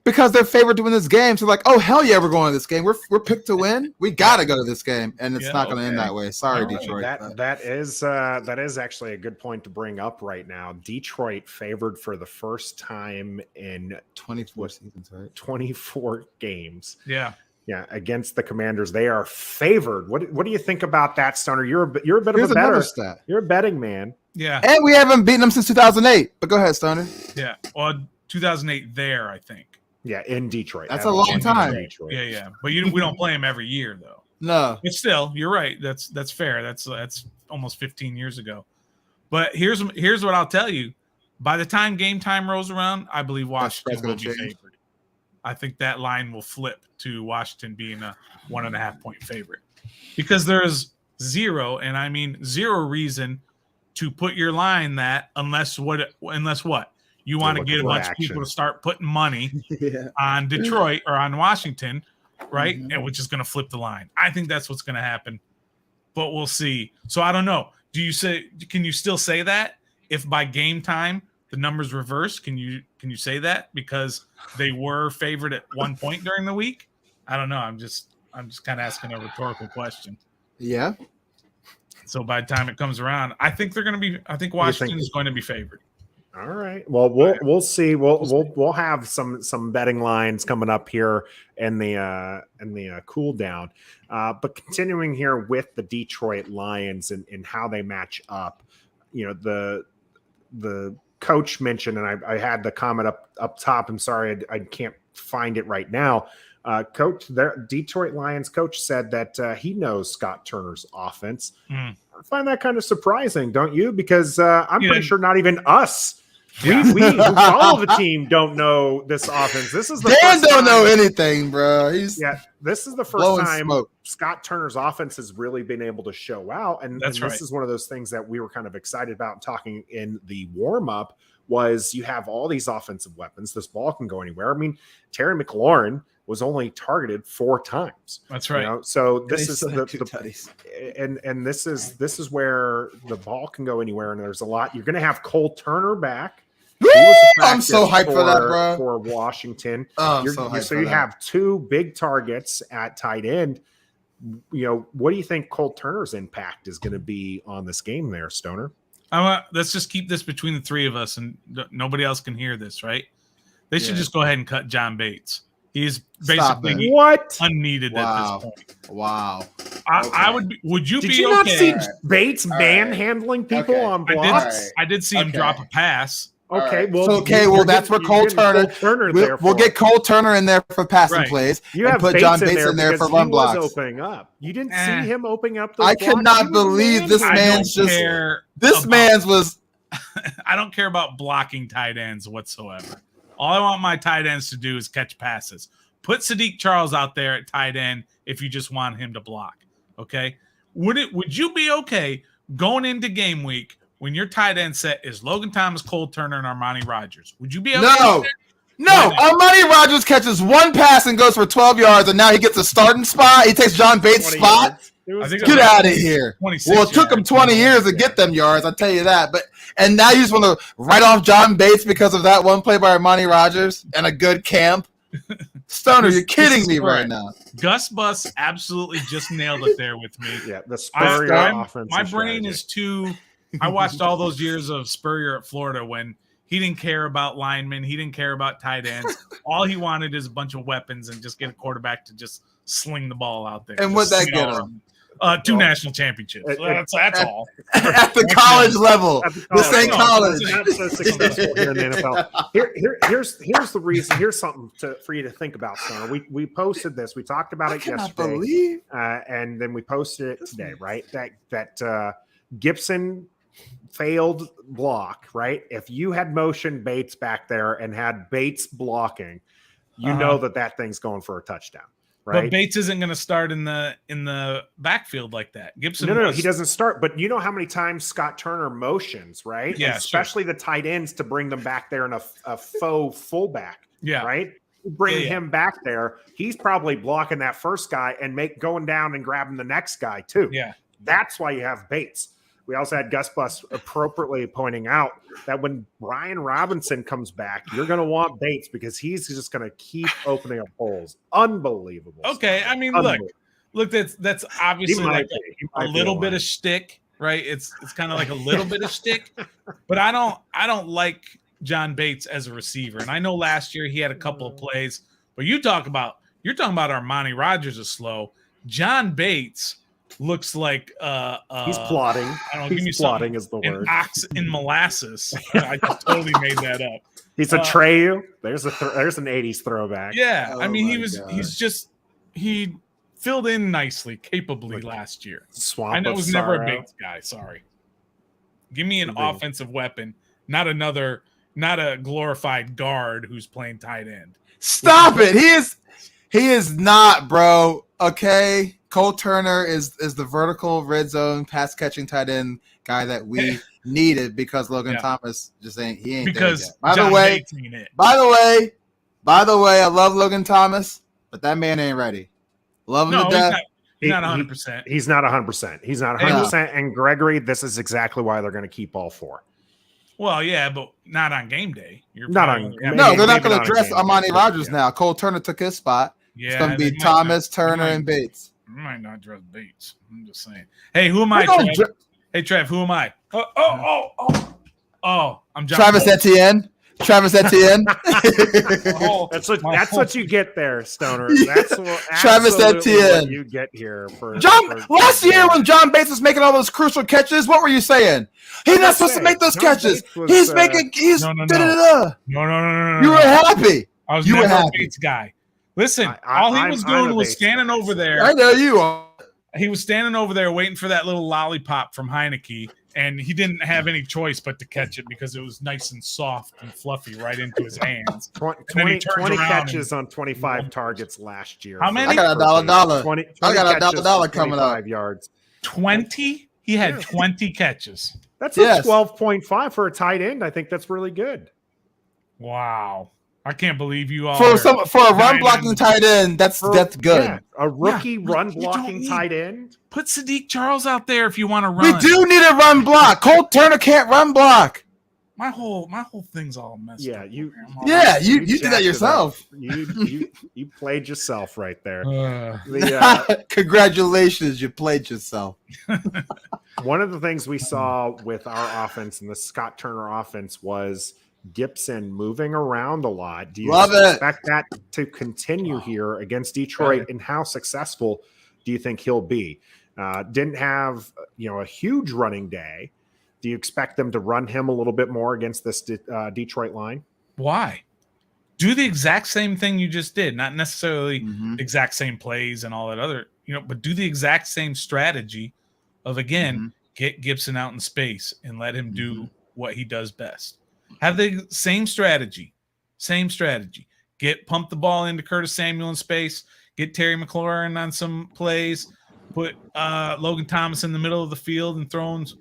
[SPEAKER 2] because they're favored to win this game. So like, oh hell yeah, we're going to this game. We're picked to win. We got to go to this game, and it's not going to end that way. Sorry, Detroit.
[SPEAKER 1] That is actually a good point to bring up right now. Detroit favored for the first time in
[SPEAKER 2] 24 seasons, right?
[SPEAKER 1] 24 games.
[SPEAKER 3] Yeah.
[SPEAKER 1] Yeah, against the Commanders, they are favored. What do you think about that, Stoner? You're a bit of a better stat. You're a betting man.
[SPEAKER 3] Yeah,
[SPEAKER 2] and we haven't beaten them since 2008. But go ahead, Stoner.
[SPEAKER 3] Yeah, well, 2008 there, I think.
[SPEAKER 1] Yeah, in Detroit.
[SPEAKER 2] That's a long time.
[SPEAKER 3] Yeah, but we don't play them every year though.
[SPEAKER 2] No,
[SPEAKER 3] but still, you're right. That's fair. That's almost 15 years ago. But here's what I'll tell you. By the time game time rolls around, I believe Washington will be favored. I think that line will flip to Washington being a 1.5 point favorite because there's zero reason to put your line that unless what you want to get a bunch of people to start putting money on Detroit or on Washington, right? Mm-hmm. And which is going to flip the line. I think that's what's going to happen, but we'll see. So I don't know. Can you still say that if by game time the numbers reverse? Can you say that because they were favored at 1 point during the week? I don't know. I'm just kind of asking a rhetorical question.
[SPEAKER 2] Yeah.
[SPEAKER 3] So by the time it comes around, I think Washington is going to be favored.
[SPEAKER 1] All right. Well, we'll see. We'll have some betting lines coming up here in the cool down. But continuing here with the Detroit Lions and how they match up, the coach mentioned, and I had the comment up top. I'm sorry, I can't find it right now. Their Detroit Lions coach said that he knows Scott Turner's offense. I find that kind of surprising, don't you? Because I'm pretty sure not even us, we who follow the team, don't know this offense. This is the
[SPEAKER 2] Dan don't know anything, bro.
[SPEAKER 1] This is the first time
[SPEAKER 2] smoke.
[SPEAKER 1] Scott Turner's offense has really been able to show out, and this is one of those things that we were kind of excited about talking in the warm up. Was you have all these offensive weapons. This ball can go anywhere. I mean, Terry McLaurin was only targeted 4 times.
[SPEAKER 3] That's right.
[SPEAKER 1] So this is this is where the ball can go anywhere, and there's a lot. You're going to have Cole Turner back.
[SPEAKER 2] I'm so hyped for that, bro.
[SPEAKER 1] For Washington,
[SPEAKER 2] so
[SPEAKER 1] you have 2 big targets at tight end. What do you think Cole Turner's impact is going to be on this game there, Stoner?
[SPEAKER 3] Let's just keep this between the 3 of us, and nobody else can hear this, right? They should just go ahead and cut John Bates. He's basically unneeded at this point.
[SPEAKER 2] Wow.
[SPEAKER 3] I would. Would you
[SPEAKER 1] Did
[SPEAKER 3] be
[SPEAKER 1] you
[SPEAKER 3] okay?
[SPEAKER 1] not see Bates manhandling people on blocks?
[SPEAKER 3] I did see him drop a pass.
[SPEAKER 1] Okay,
[SPEAKER 2] well, that's where Cole Turner. We'll get Cole Turner in there for passing plays.
[SPEAKER 1] You have
[SPEAKER 2] put John Bates in there for run blocks.
[SPEAKER 1] Opening up. You didn't see him opening up. Those
[SPEAKER 2] I
[SPEAKER 1] blocks.
[SPEAKER 2] cannot believe this man's just. This man's was.
[SPEAKER 3] I don't care about blocking tight ends whatsoever. All I want my tight ends to do is catch passes. Put Sadiq Charles out there at tight end if you just want him to block. Okay, would you be okay going into game week when your tight end set is Logan Thomas, Cole Turner, and Armani Rogers? Would you be okay?
[SPEAKER 2] No. Armani Rogers catches 1 pass and goes for 12 yards, and now he gets a starting spot. He takes John Bates' spot. Get out of here. Well, it took him 20 years to get them yards, I'll tell you that. And now you just want to write off John Bates because of that one play by Armani Rogers and a good camp? Stoner, you're kidding me right now.
[SPEAKER 3] Gus Bus absolutely just nailed it there with me.
[SPEAKER 1] Yeah, the Spurrier offense.
[SPEAKER 3] My brain is too. I watched all those years of Spurrier at Florida when he didn't care about linemen. He didn't care about tight ends. All he wanted is a bunch of weapons and just get a quarterback to just sling the ball out there.
[SPEAKER 2] And what'd that get him?
[SPEAKER 3] 2 national championships. That's all.
[SPEAKER 2] At the college level. This ain't college.
[SPEAKER 1] Not so successful here in the NFL. Here's the reason. Here's something for you to think about, Stoner. We posted this. We talked about it yesterday. And then we posted it today, right? That Gibson failed block, right? If you had motioned Bates back there and had Bates blocking, you know that thing's going for a touchdown. Right?
[SPEAKER 3] But Bates isn't going to start in the backfield like that. Gibson,
[SPEAKER 1] no, he doesn't start. But you know how many times Scott Turner motions, right?
[SPEAKER 3] Yeah,
[SPEAKER 1] especially the tight ends to bring them back there in a faux fullback.
[SPEAKER 3] Yeah,
[SPEAKER 1] right. Bring him back there. He's probably blocking that first guy and going down and grabbing the next guy too.
[SPEAKER 3] Yeah,
[SPEAKER 1] that's why you have Bates. We also had Gus Bus appropriately pointing out that when Brian Robinson comes back, you're going to want Bates because he's just going to keep opening up holes. Unbelievable.
[SPEAKER 3] Okay, I mean, look, that's obviously like a little bit of shtick, right? It's kind of like a little bit of shtick, but I don't like John Bates as a receiver. And I know last year he had a couple of plays, but you're talking about Armani Rogers is slow. John Bates looks like
[SPEAKER 1] he's plotting.
[SPEAKER 3] I don't know,
[SPEAKER 1] he's plotting is the word.
[SPEAKER 3] Ox in molasses. I just totally made that up.
[SPEAKER 1] He's a Treyu. There's an 80s throwback.
[SPEAKER 3] Yeah, I mean he filled in nicely, capably last year. I know was never a Bates guy. Sorry. Give me an offensive weapon, not a glorified guard who's playing tight end.
[SPEAKER 2] Stop it. He is not, bro. Okay. Cole Turner is the vertical red zone pass catching tight end guy that we needed because Logan Thomas just ain't
[SPEAKER 3] because
[SPEAKER 2] there yet. By the way, I love Logan Thomas, but that man ain't ready. Love him to death.
[SPEAKER 3] He's not 100%.
[SPEAKER 1] He's not 100%. He's not 100%. And Gregory, this is exactly why they're going to keep all 4.
[SPEAKER 3] Well, yeah, but not on game day.
[SPEAKER 2] They're not going to address Armani Rogers now. Cole Turner took his spot. Yeah, it's going to be Thomas, Turner, and Bates.
[SPEAKER 3] I might not dress Bates. I'm just saying. Hey, who am I, Trev? Hey, Trev, who am I? Oh, I'm jumping.
[SPEAKER 2] Travis Etienne.
[SPEAKER 1] That's what you get there, Stoner. That's what,
[SPEAKER 2] Travis
[SPEAKER 1] absolutely what
[SPEAKER 2] Etienne.
[SPEAKER 1] you get here.
[SPEAKER 2] Last year when John Bates was making all those crucial catches, what were you saying? He's not supposed to make those catches. He's making.
[SPEAKER 3] No.
[SPEAKER 2] You were happy.
[SPEAKER 3] I was never a Bates guy. Listen, all he was doing was standing over there.
[SPEAKER 2] I know you are.
[SPEAKER 3] He was standing over there waiting for that little lollipop from Heineke, and he didn't have any choice but to catch it because it was nice and soft and fluffy right into his hands.
[SPEAKER 1] 20 catches on 25 targets last year.
[SPEAKER 3] How many?
[SPEAKER 2] I got a dollar.
[SPEAKER 1] 20
[SPEAKER 2] I got a dollar coming up.
[SPEAKER 1] 25 yards.
[SPEAKER 3] 20? He had 20 catches.
[SPEAKER 1] That's a 12.5 for a tight end. I think that's really good.
[SPEAKER 3] Wow. I can't believe you all
[SPEAKER 2] for a run blocking tight end. That's good.
[SPEAKER 1] Yeah, a rookie run blocking tight end.
[SPEAKER 3] Put Sadiq Charles out there if you want to run.
[SPEAKER 2] We do need a run block. Cole Turner can't run block.
[SPEAKER 3] My whole thing's all messed up.
[SPEAKER 1] You
[SPEAKER 2] did that yourself.
[SPEAKER 1] You played yourself right there.
[SPEAKER 2] Congratulations, you played yourself.
[SPEAKER 1] One of the things we saw with our offense and the Scott Turner offense was Gibson moving around a lot. Do you expect that to continue here against Detroit? And how successful do you think he'll be? Didn't have a huge running day. Do you expect them to run him a little bit more against this Detroit line?
[SPEAKER 3] Why? Do the exact same thing you just did, not necessarily exact same plays and all that other, but do the exact same strategy of, again, get Gibson out in space and let him do what he does best. Have the same strategy. Pump the ball into Curtis Samuel in space, get Terry McLaurin on some plays, put Logan Thomas in the middle of the field and throws.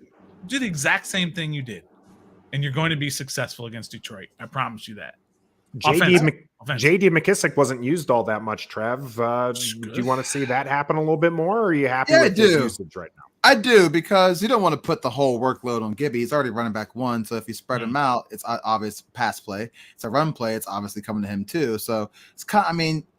[SPEAKER 3] Do the exact same thing you did, and you're going to be successful against Detroit. I promise you that.
[SPEAKER 1] J.D. McKissick wasn't used all that much, Trev. Do you want to see that happen a little bit more, or are you happy with his usage right now?
[SPEAKER 2] I do, because you don't want to put the whole workload on Gibby. He's already running back one, so if you spread him out, it's obvious pass play. It's a run play. It's obviously coming to him too. So it's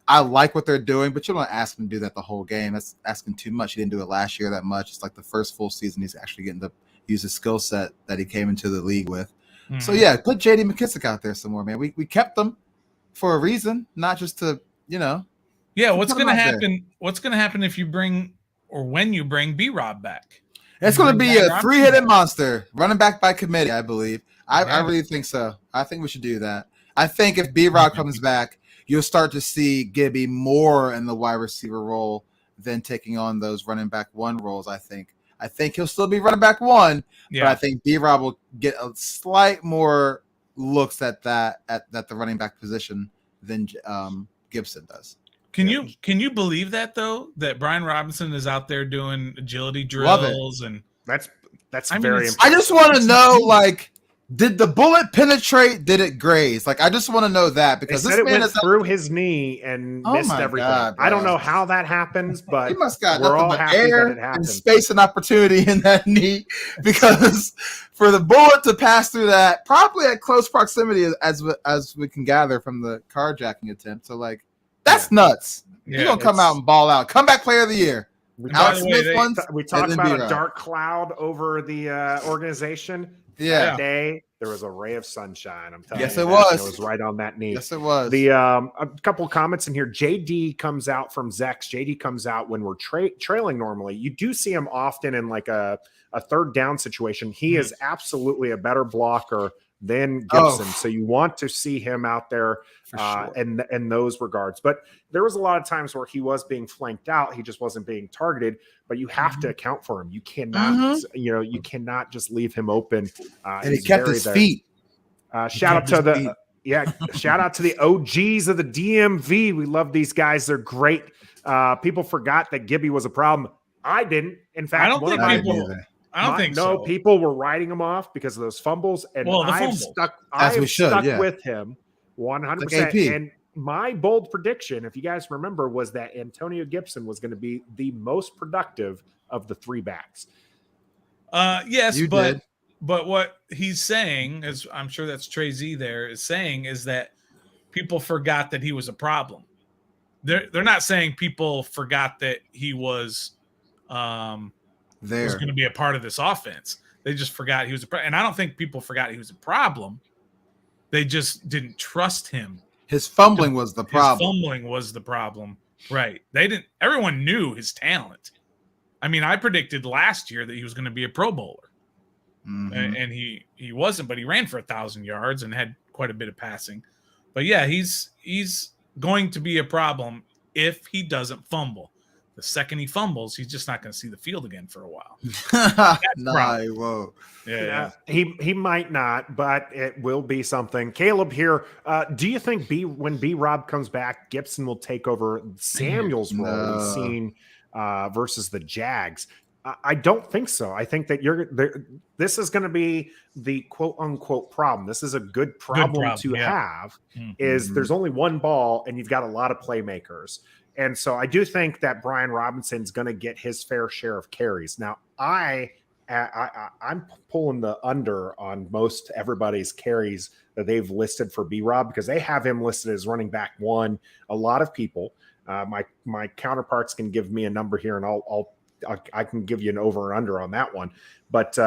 [SPEAKER 2] I like what they're doing, but you don't ask him to do that the whole game. That's asking too much. He didn't do it last year that much. It's like the first full season he's actually getting to use his skill set that he came into the league with. So put J.D. McKissick out there some more, man. We kept him for a reason, not just to
[SPEAKER 3] Yeah, what's going to happen? There. What's going to happen if you bring or when you bring B-Rob back?
[SPEAKER 2] It's going to be a three-headed monster, running back by committee, I believe. I really think so. I think we should do that. I think if B-Rob comes back, you'll start to see Gibby more in the wide receiver role than taking on those running back one roles, I think. I think he'll still be running back one, but I think B-Rob will get a slight more looks at the running back position than Gibson does.
[SPEAKER 3] Can you believe that though? That Brian Robinson is out there doing agility drills, and
[SPEAKER 1] that's very impressive.
[SPEAKER 2] I just want to know, did the bullet penetrate? Did it graze? I just want to know that, because
[SPEAKER 1] this man went through his knee and missed everything. God, I don't know how that happens, but
[SPEAKER 2] he must got
[SPEAKER 1] we're all
[SPEAKER 2] but
[SPEAKER 1] happy
[SPEAKER 2] air
[SPEAKER 1] that it happened.
[SPEAKER 2] And space and opportunity in that knee, because for the bullet to pass through that, probably at close proximity as we can gather from the carjacking attempt. So that's nuts. You're gonna come out and ball out. Comeback player of the year.
[SPEAKER 1] We talked about a dark cloud over the organization. That day there was a ray of sunshine. I'm telling you.
[SPEAKER 2] Yes, it was.
[SPEAKER 1] It was right on that knee.
[SPEAKER 2] Yes, it was.
[SPEAKER 1] The a couple of comments in here. JD comes out from Zex. JD comes out when we're trailing normally. You do see him often in a third down situation. He is absolutely a better blocker than Gibson. So you want to see him out there in those regards. But there was a lot of times where he was being flanked out. He just wasn't being targeted, but you have to account for him. You cannot, you cannot just leave him open.
[SPEAKER 2] And he kept his feet.
[SPEAKER 1] Shout out to the OGs of the DMV. We love these guys. They're great. People forgot that Gibby was a problem. I didn't. In fact,
[SPEAKER 3] I don't think so.
[SPEAKER 1] People were writing him off because of those fumbles, and I've stuck with him 100%. And my bold prediction, if you guys remember, was that Antonio Gibson was going to be the most productive of the three backs.
[SPEAKER 3] Yes, but what he's saying is, I'm sure that's Trey Z there is saying, is that people forgot that he was a problem. They're not saying people forgot that he was was going to be a part of this offense. They just forgot he was and I don't think people forgot he was a problem. They just didn't trust him.
[SPEAKER 2] His fumbling was the problem.
[SPEAKER 3] His fumbling was the problem. Right. Everyone knew his talent. I mean, I predicted last year that he was going to be a Pro Bowler.
[SPEAKER 2] Mm-hmm.
[SPEAKER 3] And he wasn't, but he ran for 1,000 yards and had quite a bit of passing. But yeah, he's going to be a problem if he doesn't fumble. The second he fumbles, he's just not going to see the field again for a while.
[SPEAKER 2] Nah, he won't.
[SPEAKER 3] Yeah.
[SPEAKER 1] He might not, but it will be something. Caleb here, do you think when B-Rob comes back, Gibson will take over Samuel's role we've seen versus the Jags? I don't think so. I think that this is going to be the quote unquote problem. This is a good problem to have. Is there's only one ball and you've got a lot of playmakers. And so I do think that Brian Robinson's going to get his fair share of carries. Now, I'm pulling the under on most everybody's carries that they've listed for B-Rob because they have him listed as running back one. A lot of people, my counterparts can give me a number here, and I can give you an over or under on that one. But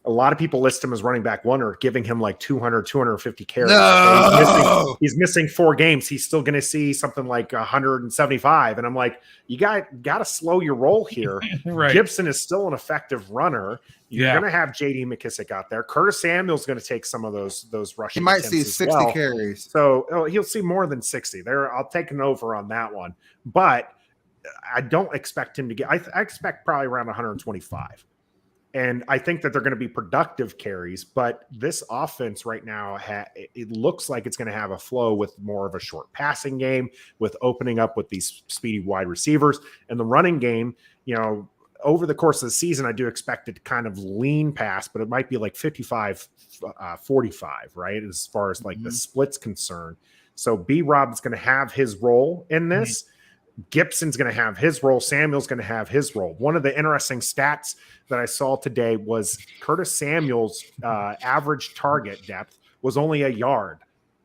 [SPEAKER 1] a lot of people list him as running back one or giving him like 200, 250 carries.
[SPEAKER 2] No!
[SPEAKER 1] He's missing 4 games. He's still going to see something like 175. And I'm like, you got to slow your roll here.
[SPEAKER 3] Right.
[SPEAKER 1] Gibson is still an effective runner. You're going to have J.D. McKissick out there. Curtis Samuel's going to take some of those rushing.
[SPEAKER 2] He might see 60 carries.
[SPEAKER 1] So he'll see more than 60. I'll take an over on that one. But I don't expect him to get – I expect probably around 125. And I think that they're going to be productive carries, but this offense right now, it looks like it's going to have a flow with more of a short passing game, with opening up with these speedy wide receivers. And the running game, over the course of the season, I do expect it to kind of lean past, but it might be like 55-45, right? As far as like the split's concerned. So B-Rob is going to have his role in this. Gibson's going to have his role. Samuel's going to have his role. One of the interesting stats that I saw today was Curtis Samuel's average target depth was only a yard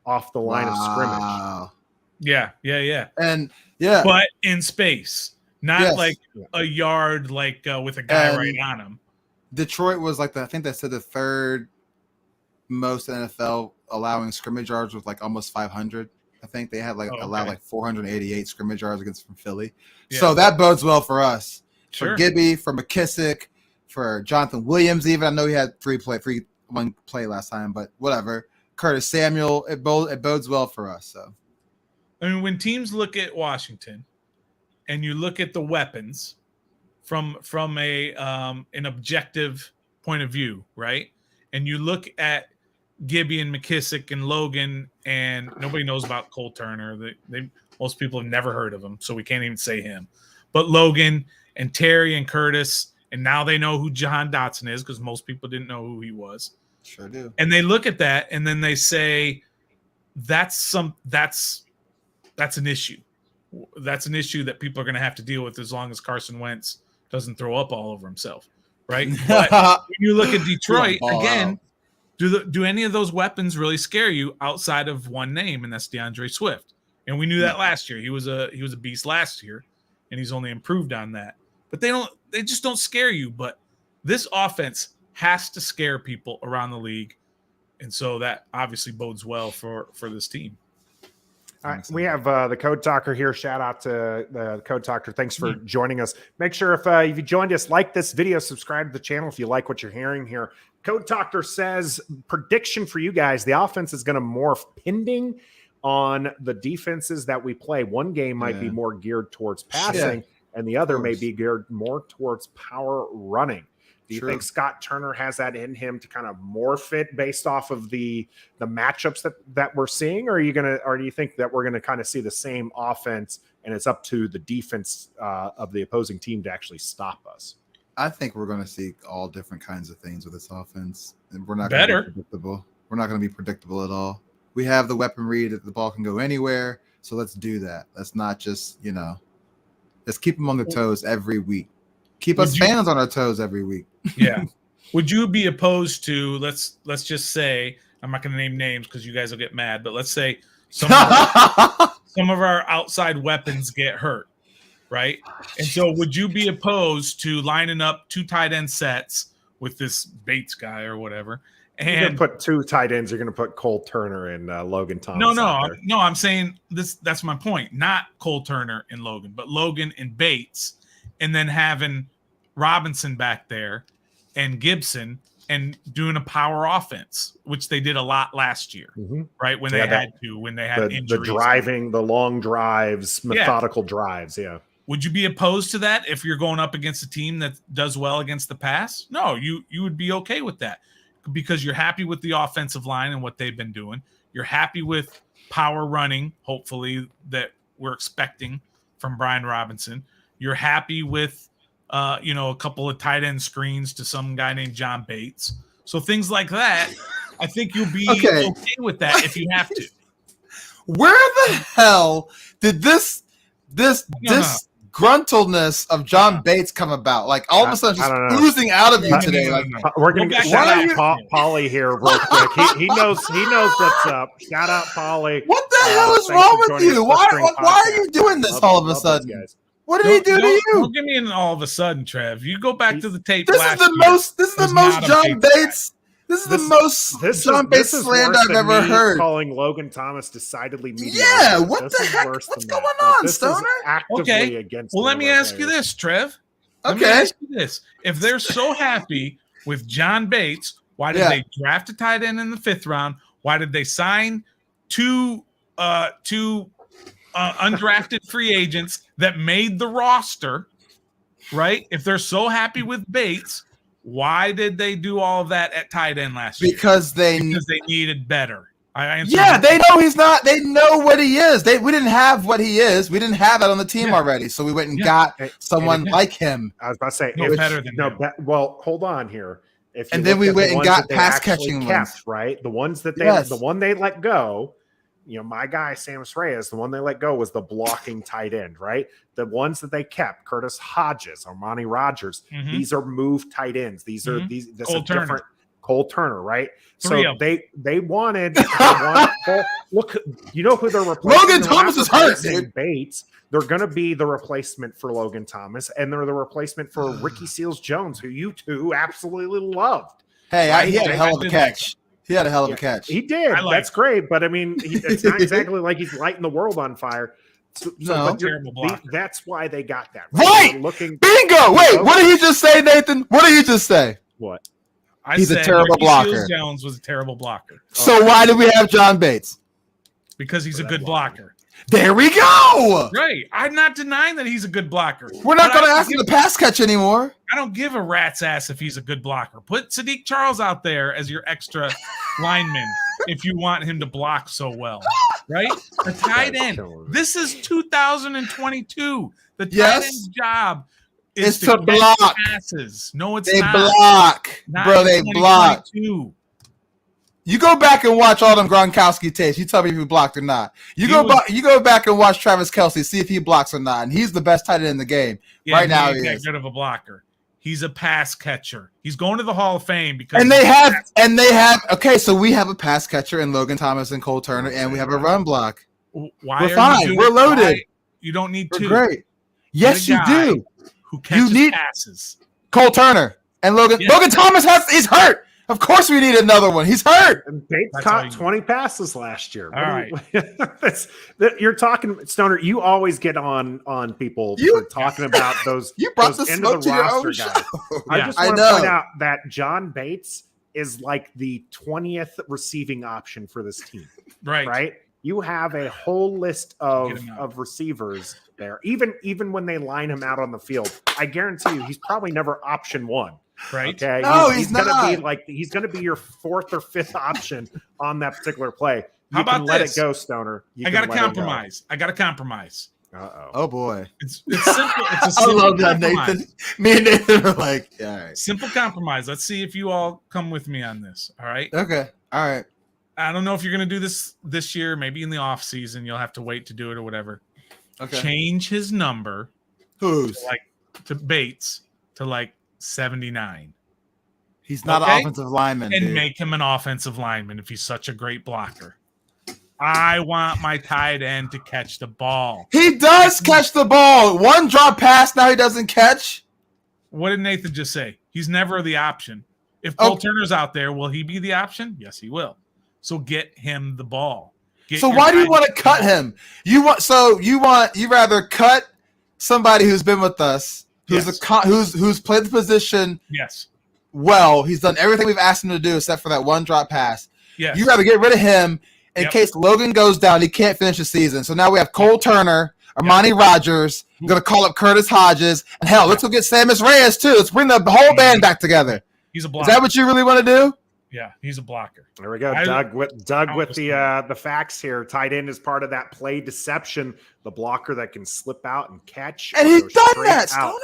[SPEAKER 1] off the line of scrimmage.
[SPEAKER 3] Yeah.
[SPEAKER 2] And
[SPEAKER 3] but in space, not like a yard, with a guy right on him.
[SPEAKER 2] Detroit was I think they said the third most NFL allowing scrimmage yards with almost 500. I think they had allowed 488 scrimmage yards against from Philly. Yeah. So that bodes well for us. Sure. For Gibby, for McKissick, for Jonathan Williams even. I know he had one play last time, but whatever. Curtis Samuel, it bodes well for us. So,
[SPEAKER 3] I mean, when teams look at Washington and you look at the weapons from an objective point of view, right? And you look at Gibby and McKissick and Logan, and nobody knows about Cole Turner. Most people have never heard of him, so we can't even say him. But Logan and Terry and Curtis, and now they know who Jahan Dotson is because most people didn't know who he was.
[SPEAKER 2] Sure do.
[SPEAKER 3] And they look at that, and then they say, that's an issue. That's an issue that people are going to have to deal with as long as Carson Wentz doesn't throw up all over himself, right? But when you look at Detroit again. Do any of those weapons really scare you outside of one name, and that's DeAndre Swift? And we knew that last year. He was a beast last year, and he's only improved on that. But they just don't scare you. But this offense has to scare people around the league, and so that obviously bodes well for this team.
[SPEAKER 1] All right, we have the Code Talker here. Shout out to the Code Talker. Thanks for joining us. Make sure if you joined us, like this video, subscribe to the channel if you like what you're hearing here. Code Talker says, prediction for you guys, the offense is going to morph pending on the defenses that we play. One game might be more geared towards passing, and the other may be geared more towards power running. Do you think Scott Turner has that in him to kind of morph it based off of the matchups that we're seeing, or do you think that we're going to kind of see the same offense and it's up to the defense of the opposing team to actually stop us?
[SPEAKER 2] I think we're going to see all different kinds of things with this offense, and we're not going to be predictable. We're not going to be predictable at all. We have the weaponry that the ball can go anywhere, so let's do that. Let's not just let's keep them on their toes every week. Keep us fans on our toes every week.
[SPEAKER 3] Yeah. Would you be opposed to let's just say, I'm not going to name names because you guys will get mad, but let's say some of our outside weapons get hurt, right? And so would you be opposed to lining up 2 tight end sets with this Bates guy or whatever.
[SPEAKER 1] You're going to put 2 tight ends. You're going to put Cole Turner and Logan Thomas.
[SPEAKER 3] No. I'm saying this. That's my point. Not Cole Turner and Logan, but Logan and Bates, and then having Robinson back there and Gibson and doing a power offense, which they did a lot last year, right? When they had injuries.
[SPEAKER 1] The driving, the long drives, methodical drives. Yeah.
[SPEAKER 3] Would you be opposed to that if you're going up against a team that does well against the pass? No, you would be okay with that because you're happy with the offensive line and what they've been doing. You're happy with power running, hopefully, that we're expecting from Brian Robinson. You're happy with, a couple of tight end screens to some guy named John Bates. So things like that, I think you'll be okay with that if you have to.
[SPEAKER 2] Where the hell did this gruntledness of John Bates come about? Like all of a sudden, just oozing out of you today. Like
[SPEAKER 1] we're gonna get shout out Paulie here real quick. He knows what's up. Shout out Paulie.
[SPEAKER 2] What the hell is wrong with you? Why are you doing this all of a sudden? What did he do to you?
[SPEAKER 3] Don't give me an all of a sudden, Trev. You go back to the tape.
[SPEAKER 2] This is the most John Bates. This is the most John Bates slander I've ever heard.
[SPEAKER 1] Calling Logan Thomas decidedly mediocre.
[SPEAKER 2] Yeah, what the heck? What's going on, Stoner?
[SPEAKER 3] Okay. Well, let me ask you this, Trev. Let me ask you this. If they're so happy with John Bates, why did they draft a tight end in the 5th round? Why did they sign two undrafted free agents that made the roster, right? If they're so happy with Bates, why did they do all of that at tight end last year?
[SPEAKER 2] Because they
[SPEAKER 3] needed better.
[SPEAKER 2] They know he's not. They know what he is. We didn't have what he is. We didn't have that on the team already. So we went and got someone like him.
[SPEAKER 1] I was about to say,
[SPEAKER 3] better than him.
[SPEAKER 1] Well, hold on here.
[SPEAKER 2] And then we went and got pass catching ones,
[SPEAKER 1] right? The ones that the one they let go. My guy, Samus Reyes, the one they let go was the blocking tight end, right? The ones that they kept, Curtis Hodges, Armani Rogers, these are moved tight ends. This is different Cole Turner, right? So they wanted look, you know who they're replacing?
[SPEAKER 2] Logan Thomas is hurt, dude.
[SPEAKER 1] Bates. They're going to be the replacement for Logan Thomas, and they're the replacement for Ricky Seals-Jones, who you two absolutely loved.
[SPEAKER 2] He had a hell of a catch. He had a hell of a catch.
[SPEAKER 1] He did. That's great. But I mean, it's not exactly like he's lighting the world on fire. That's why they got that.
[SPEAKER 2] Right. Bingo. Wait, what did he just say, Nathan? What did he just say?
[SPEAKER 1] What?
[SPEAKER 2] He's a terrible blocker.
[SPEAKER 3] Jones was a terrible blocker.
[SPEAKER 2] So why did we have John Bates?
[SPEAKER 3] Because he's a good blocker.
[SPEAKER 2] There we go.
[SPEAKER 3] Right. I'm not denying that he's a good blocker.
[SPEAKER 2] We're not going to ask him to pass catch anymore.
[SPEAKER 3] I don't give a rat's ass if he's a good blocker. Put Sadiq Charles out there as your extra lineman if you want him to block so well. Right? The tight end. This is 2022. The tight end's job is to block passes. No, it's not.
[SPEAKER 2] They block. Bro, they block. You go back and watch all them Gronkowski tapes. You tell me if he blocked or not. You go back and watch Travis Kelce, see if he blocks or not. And he's the best tight end in the game. Right now he is.
[SPEAKER 3] Good of a blocker. He's a pass catcher. He's going to the Hall of Fame because
[SPEAKER 2] okay, so we have a pass catcher in Logan Thomas and Cole Turner, and we have a run block.
[SPEAKER 3] We're
[SPEAKER 2] fine. We're loaded.
[SPEAKER 3] You don't need two.
[SPEAKER 2] We're great. Yes, you do.
[SPEAKER 3] Who catches passes?
[SPEAKER 2] Cole Turner and Logan. Yes. Logan Thomas he's hurt. Of course we need another one. He's hurt.
[SPEAKER 1] And Bates caught 20 passes last year.
[SPEAKER 3] All right.
[SPEAKER 1] You're talking, Stoner, you always get on people for talking about those,
[SPEAKER 2] you brought
[SPEAKER 1] those
[SPEAKER 2] the
[SPEAKER 1] end of the roster guys. I just want to point out that John Bates is like the 20th receiving option for this team. Right? You have a whole list of receivers there. Even when they line him out on the field, I guarantee you he's probably never option one.
[SPEAKER 3] Right?
[SPEAKER 1] Okay.
[SPEAKER 2] No,
[SPEAKER 1] he's gonna be he's gonna be your 4th or 5th option on that particular play.
[SPEAKER 3] How about
[SPEAKER 1] let it go, Stoner.
[SPEAKER 3] I got to compromise.
[SPEAKER 1] Uh-oh.
[SPEAKER 2] Oh boy.
[SPEAKER 3] It's simple. It's a simple
[SPEAKER 2] I love that, Nathan. Me and Nathan are like, all right.
[SPEAKER 3] Simple compromise. Let's see if you all come with me on this. All right.
[SPEAKER 2] Okay. All right.
[SPEAKER 3] I don't know if you're gonna do this year. Maybe in the off season, you'll have to wait to do it or whatever. Okay. Change his number. To Bates to 79.
[SPEAKER 2] He's not an offensive lineman.
[SPEAKER 3] And make him an offensive lineman if he's such a great blocker. I want my tight end to catch the ball.
[SPEAKER 2] He does catch the ball. One drop pass, now he doesn't catch.
[SPEAKER 3] What did Nathan just say? He's never the option. If Cole Turner's out there, will he be the option? Yes, he will. So get him the ball.
[SPEAKER 2] So why do you want to cut him? You rather cut somebody who's been with us, who's played the position.
[SPEAKER 3] Yes.
[SPEAKER 2] Well, he's done everything we've asked him to do except for that one drop pass.
[SPEAKER 3] Yes.
[SPEAKER 2] You rather get rid of him in case Logan goes down, he can't finish the season. So now we have Cole Turner, Armani Rogers. I'm gonna call up Curtis Hodges, and hell, let's go get Samus Reyes too. Let's bring the whole band back together.
[SPEAKER 3] He's a blocker.
[SPEAKER 2] Is that what you really want to do?
[SPEAKER 3] Yeah, he's a blocker.
[SPEAKER 1] There we go. Doug with the facts here. Tight end is part of that play deception, the blocker that can slip out and catch.
[SPEAKER 2] And he's done that, Stoner.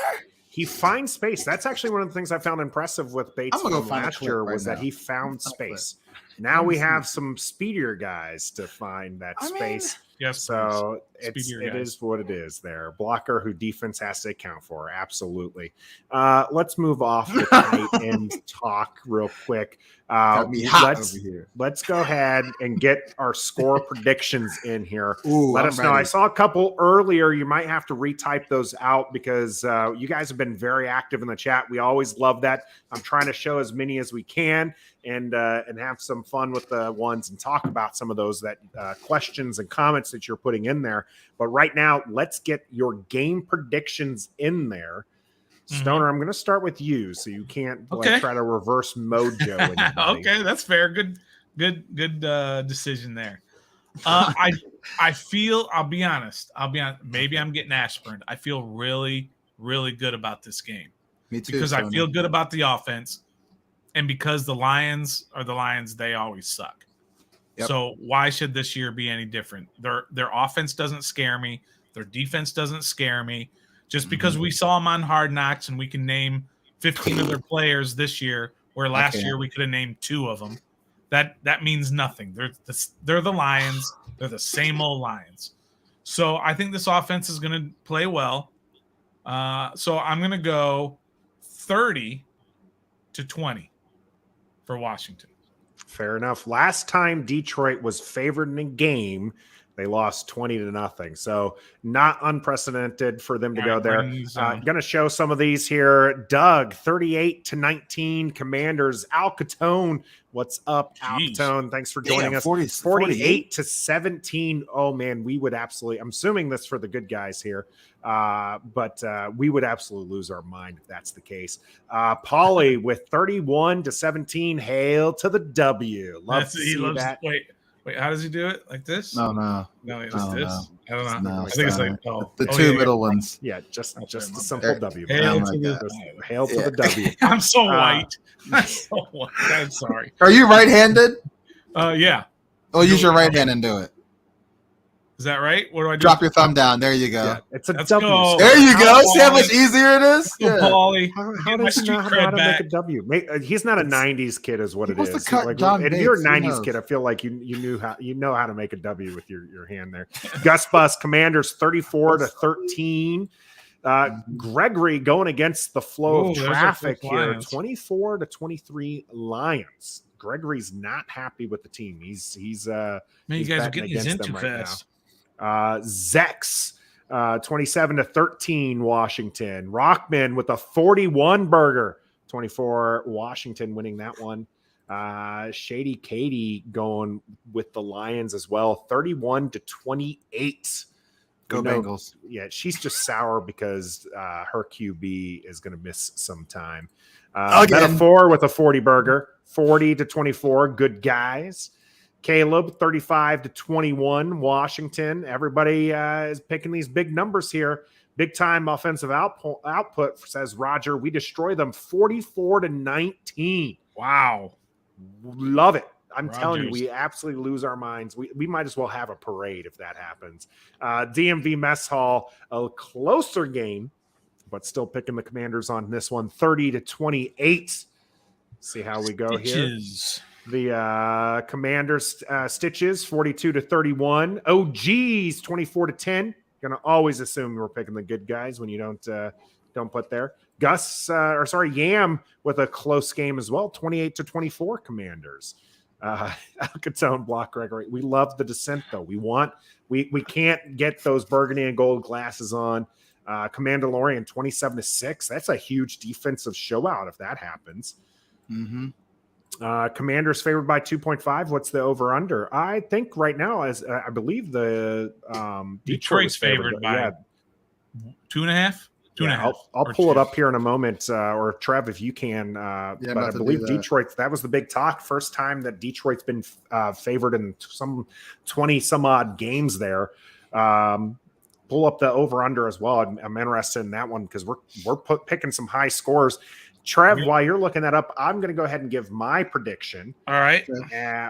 [SPEAKER 1] He finds space. That's actually one of the things I found impressive with Bates from last year was that he found space. Now we have some speedier guys to find that space.
[SPEAKER 3] Yes.
[SPEAKER 1] So it is what it is there. Blocker who defense has to account for. Absolutely. Let's move off the tight end talk real quick. Let's go ahead and get our score predictions in here. Let us know. I saw a couple earlier. You might have to retype those out because you guys have been very active in the chat. We always love that. I'm trying to show as many as we can and have some fun with the ones and talk about some of those questions and comments that you're putting in there. But right now, let's get your game predictions in there. Stoner, I'm going to start with you, so you can't try to reverse mojo anybody.
[SPEAKER 3] Okay, that's fair. Good decision there. I feel. I'll be honest. Maybe I'm getting Ashburn. I feel really, really good about this game.
[SPEAKER 2] Me too.
[SPEAKER 3] Because I feel good about the offense, and because the Lions are the Lions, they always suck. Yep. So why should this year be any different? Their offense doesn't scare me. Their defense doesn't scare me. Just because we saw them on Hard Knocks and we can name 15 of their players this year, where last year we could have named 2 of them, that means nothing. They're the Lions. They're the same old Lions. So I think this offense is going to play well. So I'm going to go 30-20 for Washington.
[SPEAKER 1] Fair enough. Last time Detroit was favored in a game, they lost 20-0. So not unprecedented for them to go there. Going to show some of these here. Doug, 38-19 Commanders. Al Capone, what's up, Al Capone? Thanks for joining us. 48-17. Oh man, we would absolutely, I'm assuming this for the good guys here. But we would absolutely lose our mind if that's the case. Paulie with 31-17. Hail to the W. Love to see that.
[SPEAKER 3] Wait, how does he do it? Like this?
[SPEAKER 2] No,
[SPEAKER 3] it's this. No. I don't know.
[SPEAKER 2] No,
[SPEAKER 3] I think it's like
[SPEAKER 2] the two middle ones.
[SPEAKER 1] Yeah, just a simple W.
[SPEAKER 3] Hail to
[SPEAKER 1] the W.
[SPEAKER 3] I'm so white. I'm sorry.
[SPEAKER 2] Are you right-handed?
[SPEAKER 3] Yeah.
[SPEAKER 2] Oh, use your right hand and do it.
[SPEAKER 3] Is that right? What do I do?
[SPEAKER 2] Drop your thumb down. There you go.
[SPEAKER 1] Yeah, it's a
[SPEAKER 3] Let's
[SPEAKER 1] W.
[SPEAKER 3] go.
[SPEAKER 2] There you go. See how much easier it is?
[SPEAKER 3] Yeah. Paulie.
[SPEAKER 1] How does he know how to make a W? He's not a '90s kid, is what it is. If you're a '90s kid, I feel like you know how to make a W with your hand there. Gus Bus Commanders 34-13. Gregory going against the flow of traffic here. 24-23 Lions. Gregory's not happy with the team. He's
[SPEAKER 3] man, you guys are getting these in too fast.
[SPEAKER 1] Zex, 27-13 Washington. Rockman with a 41 burger. 24 Washington winning that one. Shady Katie going with the Lions as well. 31-28.
[SPEAKER 2] Go Bengals.
[SPEAKER 1] Yeah, she's just sour because her QB is going to miss some time. Metaphor with a 40 burger. 40-24. Good guys. Caleb, 35-21, Washington. Everybody is picking these big numbers here. Big time offensive output, says Roger. We destroy them 44-19.
[SPEAKER 3] Wow.
[SPEAKER 1] Love it. I'm telling you, we absolutely lose our minds. We might as well have a parade if that happens. DMV Mess Hall, a closer game, but still picking the Commanders on this one, 30-28. See how we go here. The Commanders Stitches 42-31. OGs 24-10. Gonna always assume we're picking the good guys when you don't put there. Yam with a close game as well. 28-24 Commanders. Alcatone block Gregory. We love the descent though. We can't get those burgundy and gold glasses on. Commandalorian 27-6. That's a huge defensive showout if that happens.
[SPEAKER 2] Mm-hmm.
[SPEAKER 1] Commanders favored by 2.5. What's the over under? I think right now, as I believe the
[SPEAKER 3] Detroit's favored by 2.5.
[SPEAKER 1] I'll pull it up here in a moment, or Trev, if you can. But I believe Detroit, that was the big talk. First time that Detroit's been favored in some 20 some odd games there. Pull up the over under as well. I'm interested in that one because we're picking some high scores. Trev, while you're looking that up, I'm going to go ahead and give my prediction.
[SPEAKER 3] All right.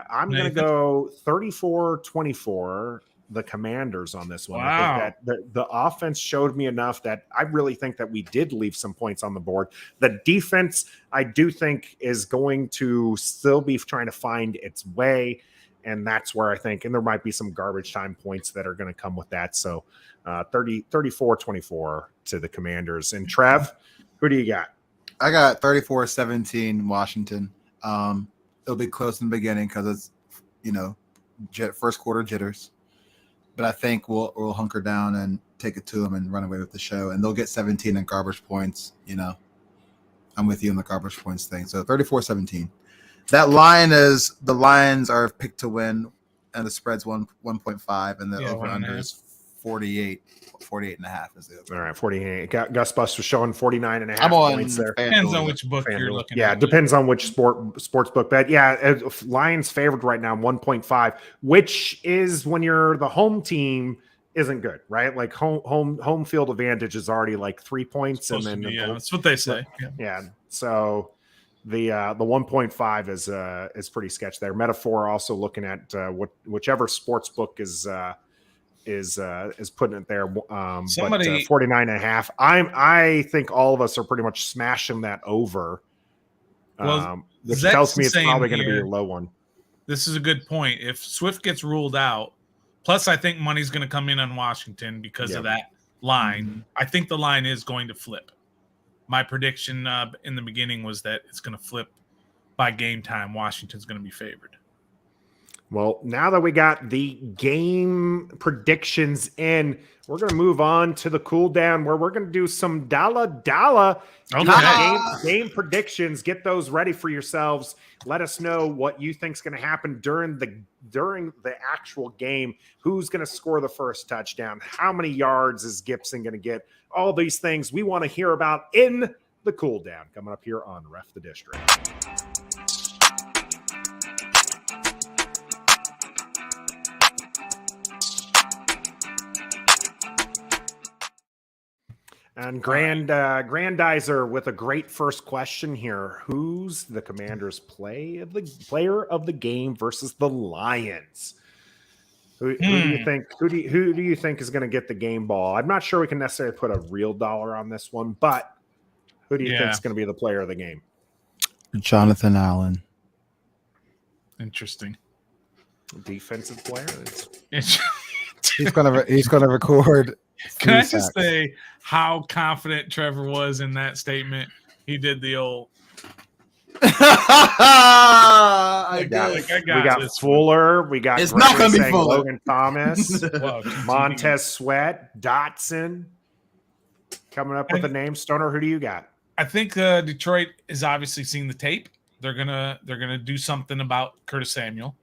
[SPEAKER 1] I'm going to go 34-24. The Commanders on this one.
[SPEAKER 3] Wow.
[SPEAKER 1] I think that the offense showed me enough that I really think that we did leave some points on the board. The defense, I do think, is going to still be trying to find its way. And that's where I think, and there might be some garbage time points that are going to come with that. So 34-24 to the Commanders. And Trev, who do you got?
[SPEAKER 2] I got 34-17 Washington. It'll be close in the beginning because it's, first quarter jitters. But I think we'll hunker down and take it to them and run away with the show. And they'll get 17 in garbage points. I'm with you on the garbage points thing. So 34-17. That line is the Lions are picked to win, and the spread's 1.5, and the over-under is 48 and a half is the over.
[SPEAKER 1] All right, 48. Gus Bus was showing 49 and a half points there.
[SPEAKER 3] Depends on which book you're looking at.
[SPEAKER 1] Yeah, depends on which sports book. But yeah, Lions favored right now 1.5, which is when you're the home team isn't good, right? Like home field advantage is already like 3 points, and then
[SPEAKER 3] that's what they say.
[SPEAKER 1] Yeah. So the 1.5 is pretty sketch there. Metaphor also looking at whichever sports book is putting it there. But 49 and a half. I think all of us are pretty much smashing that over. Which tells me it's probably going to be a low one.
[SPEAKER 3] This is a good point. If Swift gets ruled out, plus I think money's going to come in on Washington because of that line. Mm-hmm. I think the line is going to flip. My prediction in the beginning was that it's going to flip by game time. Washington's going to be favored.
[SPEAKER 1] Well, now that we got the game predictions in, we're going to move on to the cool down where we're going to do some game predictions. Get those ready for yourselves. Let us know what you think is going to happen during the actual game. Who's going to score the first touchdown? How many yards is Gibson going to get? All these things we want to hear about in the cool down coming up here on Ref the District. And Grandizer with a great first question here. Who's the Commanders' player of the game versus the Lions? Who do you think? Who do you think is going to get the game ball? I'm not sure we can necessarily put a real dollar on this one, but who do you think is going to be the player of the game?
[SPEAKER 2] Jonathan Allen.
[SPEAKER 3] Interesting.
[SPEAKER 1] Defensive player.
[SPEAKER 2] He's gonna record.
[SPEAKER 3] Can I just say how confident Trevor was in that statement? He did the old.
[SPEAKER 1] We got Fuller. We got
[SPEAKER 2] it's not gonna be Fuller.
[SPEAKER 1] Logan Thomas, Montez Sweat, Dotson. Coming up with a name. Stoner, who do you got?
[SPEAKER 3] I think Detroit is obviously seeing the tape. They're gonna do something about Curtis Samuel,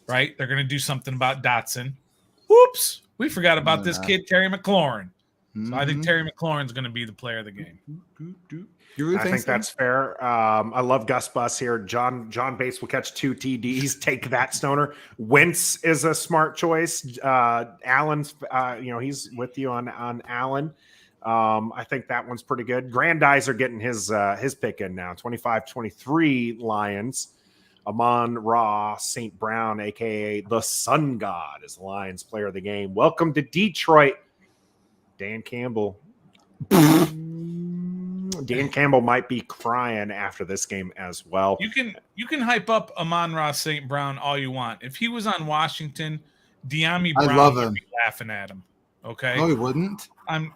[SPEAKER 3] right? They're gonna do something about Dotson. Whoops. We forgot about this kid, Terry McLaurin. So I think Terry McLaurin's going to be the player of the game.
[SPEAKER 1] I think that's fair. I love Gus Bus here. John Bates will catch 2 TDs. Take that, Stoner. Wentz is a smart choice. Allen's, he's with you on Allen. I think that one's pretty good. Grandizer getting his pick in now. 25-23 Lions. Amon-Ra St. Brown, a.k.a. the Sun God, is the Lions player of the game. Welcome to Detroit, Dan Campbell. Dan Campbell might be crying after this game as well.
[SPEAKER 3] You can hype up Amon-Ra St. Brown all you want. If he was on Washington, De'Ami Brown would be laughing at him. Okay?
[SPEAKER 2] No, he wouldn't.
[SPEAKER 3] I'm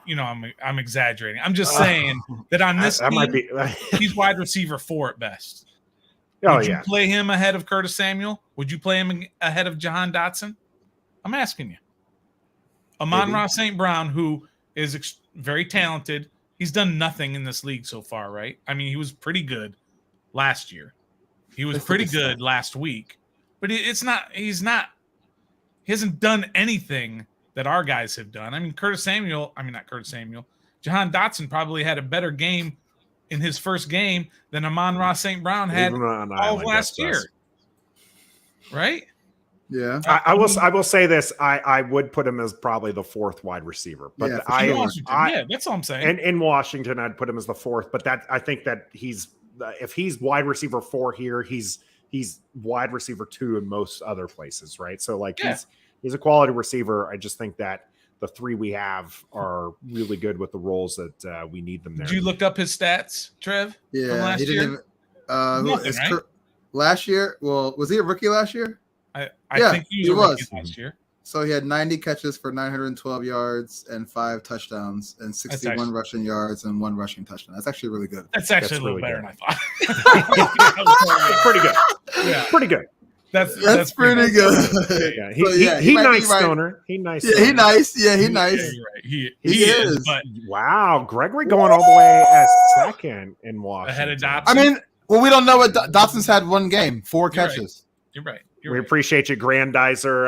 [SPEAKER 3] exaggerating. I'm just saying that on this team,
[SPEAKER 1] might be
[SPEAKER 3] he's wide receiver 4 at best. Would you play him ahead of Curtis Samuel? Would you play him ahead of Jahan Dotson? I'm asking you. Amon-Ra St. Brown, who is very talented. He's done nothing in this league so far, right? I mean, he was pretty good last year. He was pretty good last week, but he hasn't done anything that our guys have done. I mean, Jahan Dotson probably had a better game in his first game than Amon-Ra St. Brown had all of last year. Right?
[SPEAKER 2] Yeah.
[SPEAKER 1] I will say this. I would put him as probably the fourth wide receiver. But
[SPEAKER 3] yeah, that's all I'm saying.
[SPEAKER 1] And in Washington, I'd put him as the fourth. But I think that if he's wide receiver 4 here, he's wide receiver 2 in most other places, right? So he's a quality receiver. I just think that the 3 we have are really good with the roles that we need them there.
[SPEAKER 3] Did you look up his stats, Trev?
[SPEAKER 2] Yeah,
[SPEAKER 3] from last year?
[SPEAKER 2] Right? Last year. Well, was he a rookie last year?
[SPEAKER 3] I think he was last year.
[SPEAKER 2] So he had 90 catches for 912 yards and 5 touchdowns and 61 rushing yards and 1 rushing touchdown. That's actually really good.
[SPEAKER 3] That's a little really better than I thought.
[SPEAKER 1] Pretty good. Yeah, pretty good.
[SPEAKER 2] That's pretty good.
[SPEAKER 1] Yeah, he nice, Stoner. He nice.
[SPEAKER 2] Yeah, he nice. Yeah, he nice.
[SPEAKER 3] Yeah, you're right.
[SPEAKER 2] He is.
[SPEAKER 3] But
[SPEAKER 1] wow, Gregory going all the way as second in Washington.
[SPEAKER 3] Ahead of Dotson.
[SPEAKER 2] I mean, we don't know what Dotson's had 1 game, 4 catches.
[SPEAKER 3] You're right.
[SPEAKER 1] We appreciate you, Grandizer,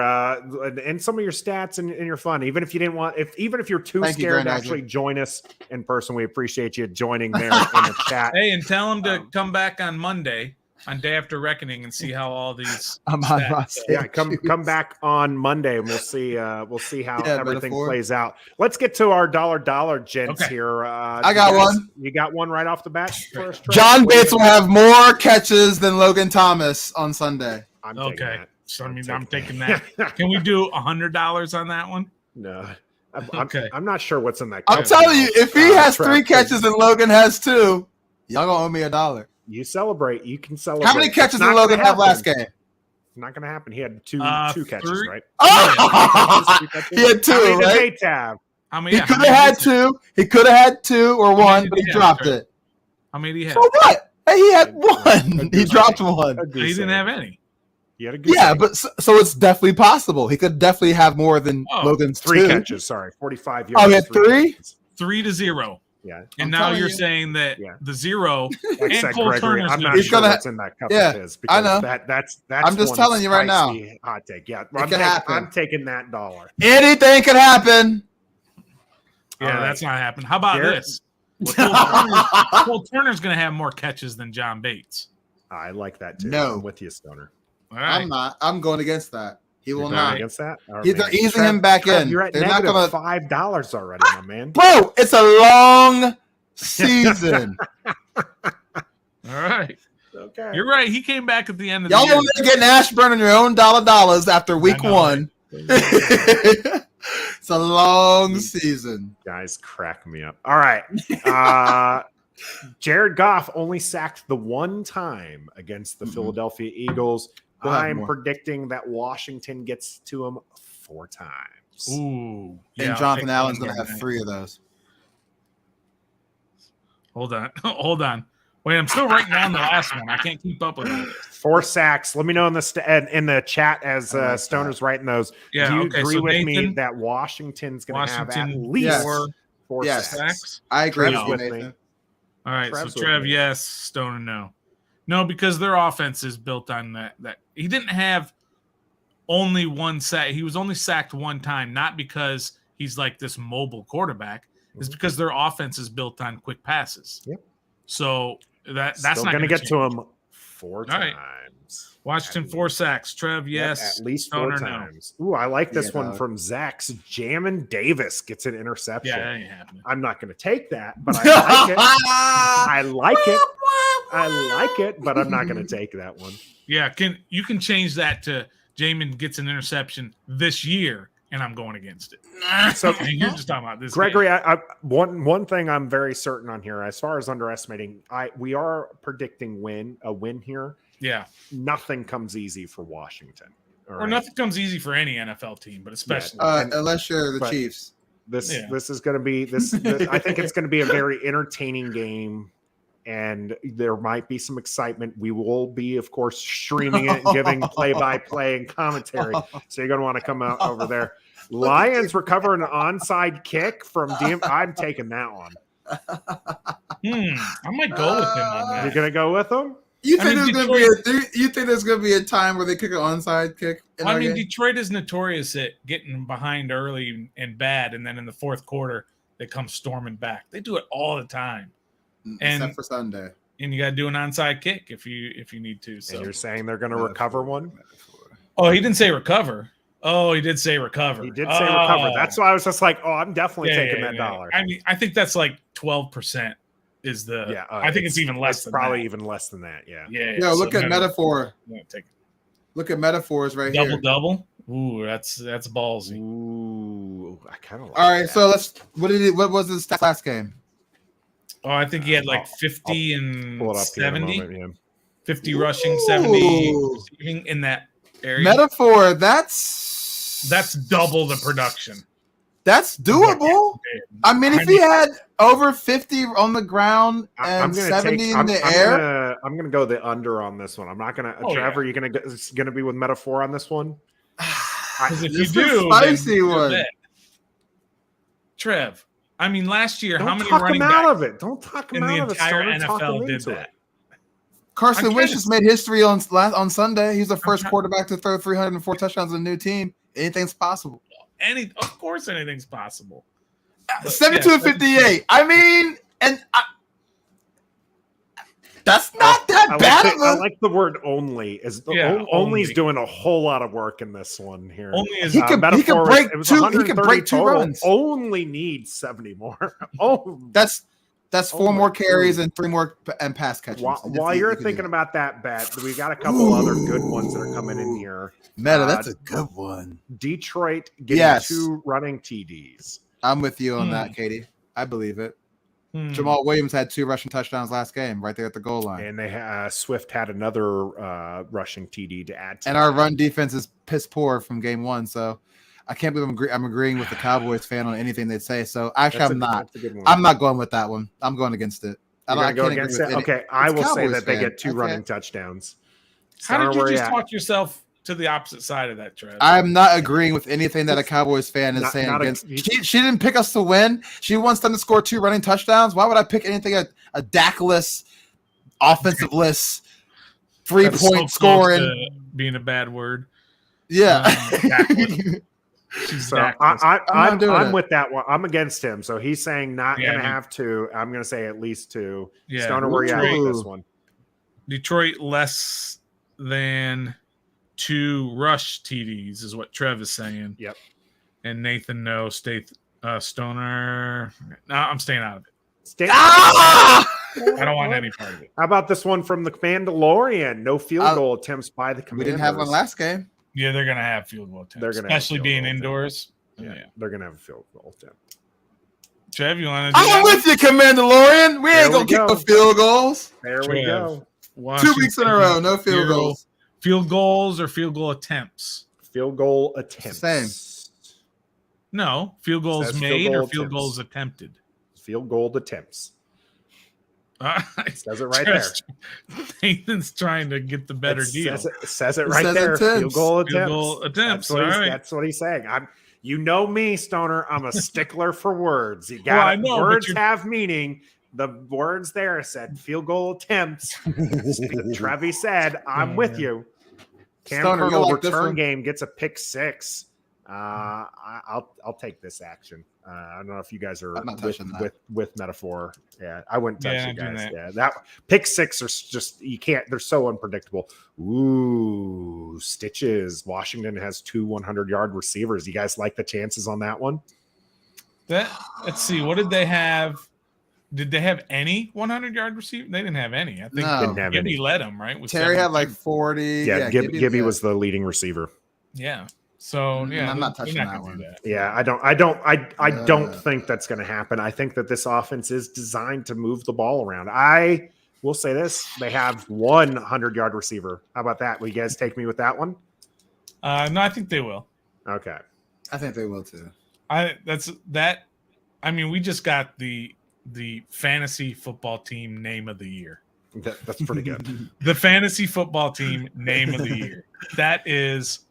[SPEAKER 1] and some of your stats and your fun. Even if you didn't want, even if you're too scared to actually join us in person, we appreciate you joining there in the chat.
[SPEAKER 3] Hey, and tell him to come back on Monday, on Day After Reckoning, and see how all these.
[SPEAKER 1] Come back on Monday, and we'll see how everything plays out. Let's get to our dollar gents here.
[SPEAKER 2] I got one.
[SPEAKER 1] You got one right off the bat. First,
[SPEAKER 2] John Bates will have more catches than Logan Thomas on Sunday.
[SPEAKER 1] I'm
[SPEAKER 3] taking that. Can we do $100 on that one?
[SPEAKER 1] No. I'm not sure what's in that.
[SPEAKER 2] I'm telling you, if he has 3 catches and Logan has 2, y'all gonna owe me $1.
[SPEAKER 1] You celebrate. You can celebrate.
[SPEAKER 2] How many catches did Logan have last game?
[SPEAKER 1] Not going to happen. He had two catches, right?
[SPEAKER 2] Oh! He had 2, right? He could have had 2. He could have had 2 or 1, but he dropped it.
[SPEAKER 3] How many did he have?
[SPEAKER 2] So what? Hey, he had 1. He dropped 1.
[SPEAKER 3] He didn't have any.
[SPEAKER 2] But so it's definitely possible. He could definitely have more than Logan's
[SPEAKER 1] 3
[SPEAKER 2] 2
[SPEAKER 1] catches. Sorry, 45 yards.
[SPEAKER 2] Oh, he had 3?
[SPEAKER 3] 3-0.
[SPEAKER 1] Yeah,
[SPEAKER 3] and now you're saying that the 0
[SPEAKER 1] like
[SPEAKER 3] and Cole Turner's
[SPEAKER 1] I'm not sure what's in that cup of his.
[SPEAKER 2] I know.
[SPEAKER 1] That's
[SPEAKER 2] I'm just telling you right now.
[SPEAKER 1] Hot take. Yeah,
[SPEAKER 2] I'm
[SPEAKER 1] taking that $1.
[SPEAKER 2] Anything could happen.
[SPEAKER 3] Yeah, that's not happening. How about this? Cole Turner's going to have more catches than John Bates.
[SPEAKER 1] I like that too.
[SPEAKER 2] No,
[SPEAKER 1] I'm with you, Stoner.
[SPEAKER 3] All right.
[SPEAKER 2] I'm not. I'm going against that. He will not.
[SPEAKER 1] Against that?
[SPEAKER 2] They're easing him back in.
[SPEAKER 1] You're at
[SPEAKER 2] They're
[SPEAKER 1] negative
[SPEAKER 2] not gonna...
[SPEAKER 1] $5 already, my man.
[SPEAKER 2] Bro, it's a long season.
[SPEAKER 3] All right.
[SPEAKER 1] Okay.
[SPEAKER 3] You're right. He came back at the end of
[SPEAKER 2] Y'all
[SPEAKER 3] the year.
[SPEAKER 2] over there getting Ashburn on your own dollars after week 1. It's a long season.
[SPEAKER 1] Guys crack me up. All right. Jared Goff only sacked the 1 time against the Philadelphia Eagles. I'm predicting that Washington gets to him 4 times.
[SPEAKER 3] Ooh.
[SPEAKER 2] And Jonathan Allen's going to have 3 of those.
[SPEAKER 3] Hold on. Wait, I'm still writing down the last one. I can't keep up with it.
[SPEAKER 1] 4 sacks. Let me know in the chat as Stoner's writing those.
[SPEAKER 3] Yeah,
[SPEAKER 1] do you agree with me that Washington's going to have at least 4 sacks?
[SPEAKER 2] I agree
[SPEAKER 1] with
[SPEAKER 2] Nathan.
[SPEAKER 1] me.
[SPEAKER 3] All right, so Trev, yes. Stoner, no. No, because their offense is built on that. He didn't have only 1 sack. He was only sacked 1 time, not because he's like this mobile quarterback. It's because their offense is built on quick passes.
[SPEAKER 1] Yep.
[SPEAKER 3] So that's
[SPEAKER 1] still
[SPEAKER 3] not
[SPEAKER 1] going to get to him 4 times.
[SPEAKER 3] Washington 4 sacks. Trev, yes.
[SPEAKER 1] At least 4 times. No. Ooh, I like this one from Zach's. Jammin Davis gets an interception.
[SPEAKER 3] Yeah, that ain't happening.
[SPEAKER 1] I'm not going to take that, but I like it. I like it, but I'm not going to take that one.
[SPEAKER 3] Yeah, you can change that to Jamin gets an interception this year, and I'm going against it.
[SPEAKER 1] So
[SPEAKER 3] you're just talking about this.
[SPEAKER 1] Gregory, one thing I'm very certain on here, as far as underestimating, we are predicting a win here.
[SPEAKER 3] Yeah.
[SPEAKER 1] Nothing comes easy for Washington.
[SPEAKER 3] Or nothing comes easy for any NFL team, but especially
[SPEAKER 2] unless you're the Chiefs.
[SPEAKER 1] This is going to be this. I think it's going to be a very entertaining game. and there might be some excitement. We will be, of course, streaming it and giving play-by-play and commentary. So you're going to want to come out over there. Lions recover an onside kick from DM. I'm taking that one.
[SPEAKER 3] I might go with him on that.
[SPEAKER 1] You're going to go with them?
[SPEAKER 2] You think there's going to be a time where they kick an onside kick?
[SPEAKER 3] Detroit is notorious at getting behind early and bad, and then in the fourth quarter they come storming back. They do it all the time.
[SPEAKER 2] Except for Sunday.
[SPEAKER 3] And you got to do an onside kick if you need to. So
[SPEAKER 1] and you're saying they're going to recover one?
[SPEAKER 3] Oh, he didn't say recover. Oh, he did say recover.
[SPEAKER 1] He did say recover. That's why I was just like, I'm definitely taking that dollar.
[SPEAKER 3] I mean, I think that's like 12% is the. Yeah, I think it's even less. Than
[SPEAKER 1] probably
[SPEAKER 3] that.
[SPEAKER 1] even less than that. Yeah.
[SPEAKER 2] Yeah. Look at metaphor.
[SPEAKER 3] Take it.
[SPEAKER 2] Look at metaphors right here.
[SPEAKER 3] Double. Ooh, that's ballsy.
[SPEAKER 1] Ooh, I kind of like.
[SPEAKER 2] All right,
[SPEAKER 1] that.
[SPEAKER 2] so let's. What was his stats last game?
[SPEAKER 3] Oh, I think he had like 50 and 70. 50 rushing, 70 receiving in that area.
[SPEAKER 2] Metaphor, that's
[SPEAKER 3] double the production.
[SPEAKER 2] That's doable. I mean, if he had over 50 on the ground and 70 in the air.
[SPEAKER 1] I'm going to go the under on this one. I'm not going to. Trevor, you're going to be with metaphor on this one?
[SPEAKER 3] Because if you do,
[SPEAKER 2] spicy one.
[SPEAKER 3] Trev. I mean, last year, how many
[SPEAKER 1] running backs out of it? Don't talk him
[SPEAKER 3] in
[SPEAKER 1] out
[SPEAKER 3] the entire NFL did that?
[SPEAKER 2] Carson Wentz just made history on Sunday. He's the first quarterback to throw 304 touchdowns in a new team. Anything's possible.
[SPEAKER 3] Of course, anything's possible.
[SPEAKER 2] 72-58. I mean, that's not that bad.
[SPEAKER 1] I like the word only. Only's doing a whole lot of work in this one here.
[SPEAKER 2] Only is he can break two runs.
[SPEAKER 1] Only needs 70 more.
[SPEAKER 2] That's 4 more carries and 3 more and pass catches.
[SPEAKER 1] While you're thinking about that bet, we got a couple other good ones that are coming in here.
[SPEAKER 2] Meta, that's a good one.
[SPEAKER 1] Detroit getting 2 running TDs.
[SPEAKER 2] I'm with you on that, Katie. I believe it. Jamal Williams had 2 rushing touchdowns last game, right there at the goal line.
[SPEAKER 1] And Swift had another rushing TD to add to.
[SPEAKER 2] And our run defense is piss poor from game 1, so I can't believe I'm agreeing with the Cowboys fan on anything they say. So actually, I'm not going with that one. I'm going against it.
[SPEAKER 1] I go against it. Okay, I will say that they get 2 running touchdowns.
[SPEAKER 3] How did you just talk yourself to the opposite side of that, Trev?
[SPEAKER 2] I'm not agreeing with anything that a Cowboys fan is saying against. She didn't pick us to win. She wants them to score 2 running touchdowns. Why would I pick anything a Dak-less, offensive-less, 3-point scoring?
[SPEAKER 3] Being a bad word.
[SPEAKER 2] Yeah.
[SPEAKER 1] So I'm with that one. I'm against him. So he's saying not going to have 2. I'm going to say at least 2.
[SPEAKER 3] Yeah.
[SPEAKER 1] Stoner, where you at with this one? Detroit
[SPEAKER 3] less than 2 rush TDs is what Trev is saying.
[SPEAKER 1] Yep.
[SPEAKER 3] And Nathan, no. Stoner. No, I'm staying out of it.
[SPEAKER 1] I
[SPEAKER 3] don't want any part of it.
[SPEAKER 1] How about this one from the Mandalorian? No field goal attempts by the Commanders.
[SPEAKER 2] We didn't have one last game.
[SPEAKER 3] Yeah, they're going to have field goal attempts. Especially being indoors.
[SPEAKER 1] Yeah, they're going to have a field goal attempt.
[SPEAKER 3] Trev, you want to do
[SPEAKER 2] I'm with you, Mandalorian. We ain't going to kick the field goals.
[SPEAKER 1] There we go.
[SPEAKER 2] 2 weeks in a row, no field goals.
[SPEAKER 3] Field goals or field goal attempts?
[SPEAKER 1] Field goal attempts.
[SPEAKER 2] Same.
[SPEAKER 3] No, field goals made or field goals attempted?
[SPEAKER 1] Field goal attempts. It says it right there.
[SPEAKER 3] Nathan's trying to get the better deal.
[SPEAKER 1] Says it right there. Field goal attempts.
[SPEAKER 3] Field goal attempts.
[SPEAKER 1] That's what he's saying. You know me, Stoner. I'm a stickler for words. You got words have meaning. The words there said field goal attempts. Trevi said, "I'm with you." Cam Colonel return game gets a pick 6. I'll take this action. I don't know if you guys are with metaphor. Yeah, I wouldn't touch you guys. Yeah, that pick 6 are just you can't. They're so unpredictable. Ooh, stitches. Washington has 2 100-yard receivers. You guys like the chances on that one?
[SPEAKER 3] Let's see. What did they have? Did they have any 100-yard receiver? They didn't have any. I think
[SPEAKER 1] didn't have
[SPEAKER 3] Gibby
[SPEAKER 1] any.
[SPEAKER 3] led them, right?
[SPEAKER 2] Terry had like 40.
[SPEAKER 1] Yeah, Gibby was the leading receiver.
[SPEAKER 3] Yeah. So yeah,
[SPEAKER 2] I'm not touching that one.
[SPEAKER 1] Yeah, I don't think that's going to happen. I think that this offense is designed to move the ball around. I will say this: they have 1 100-yard receiver. How about that? Will you guys take me with that one?
[SPEAKER 3] No, I think they will.
[SPEAKER 1] Okay,
[SPEAKER 2] I think they will too.
[SPEAKER 3] I mean, we just got the the fantasy football team name of the year.
[SPEAKER 1] That's pretty good.
[SPEAKER 3] The fantasy football team name of the year. That is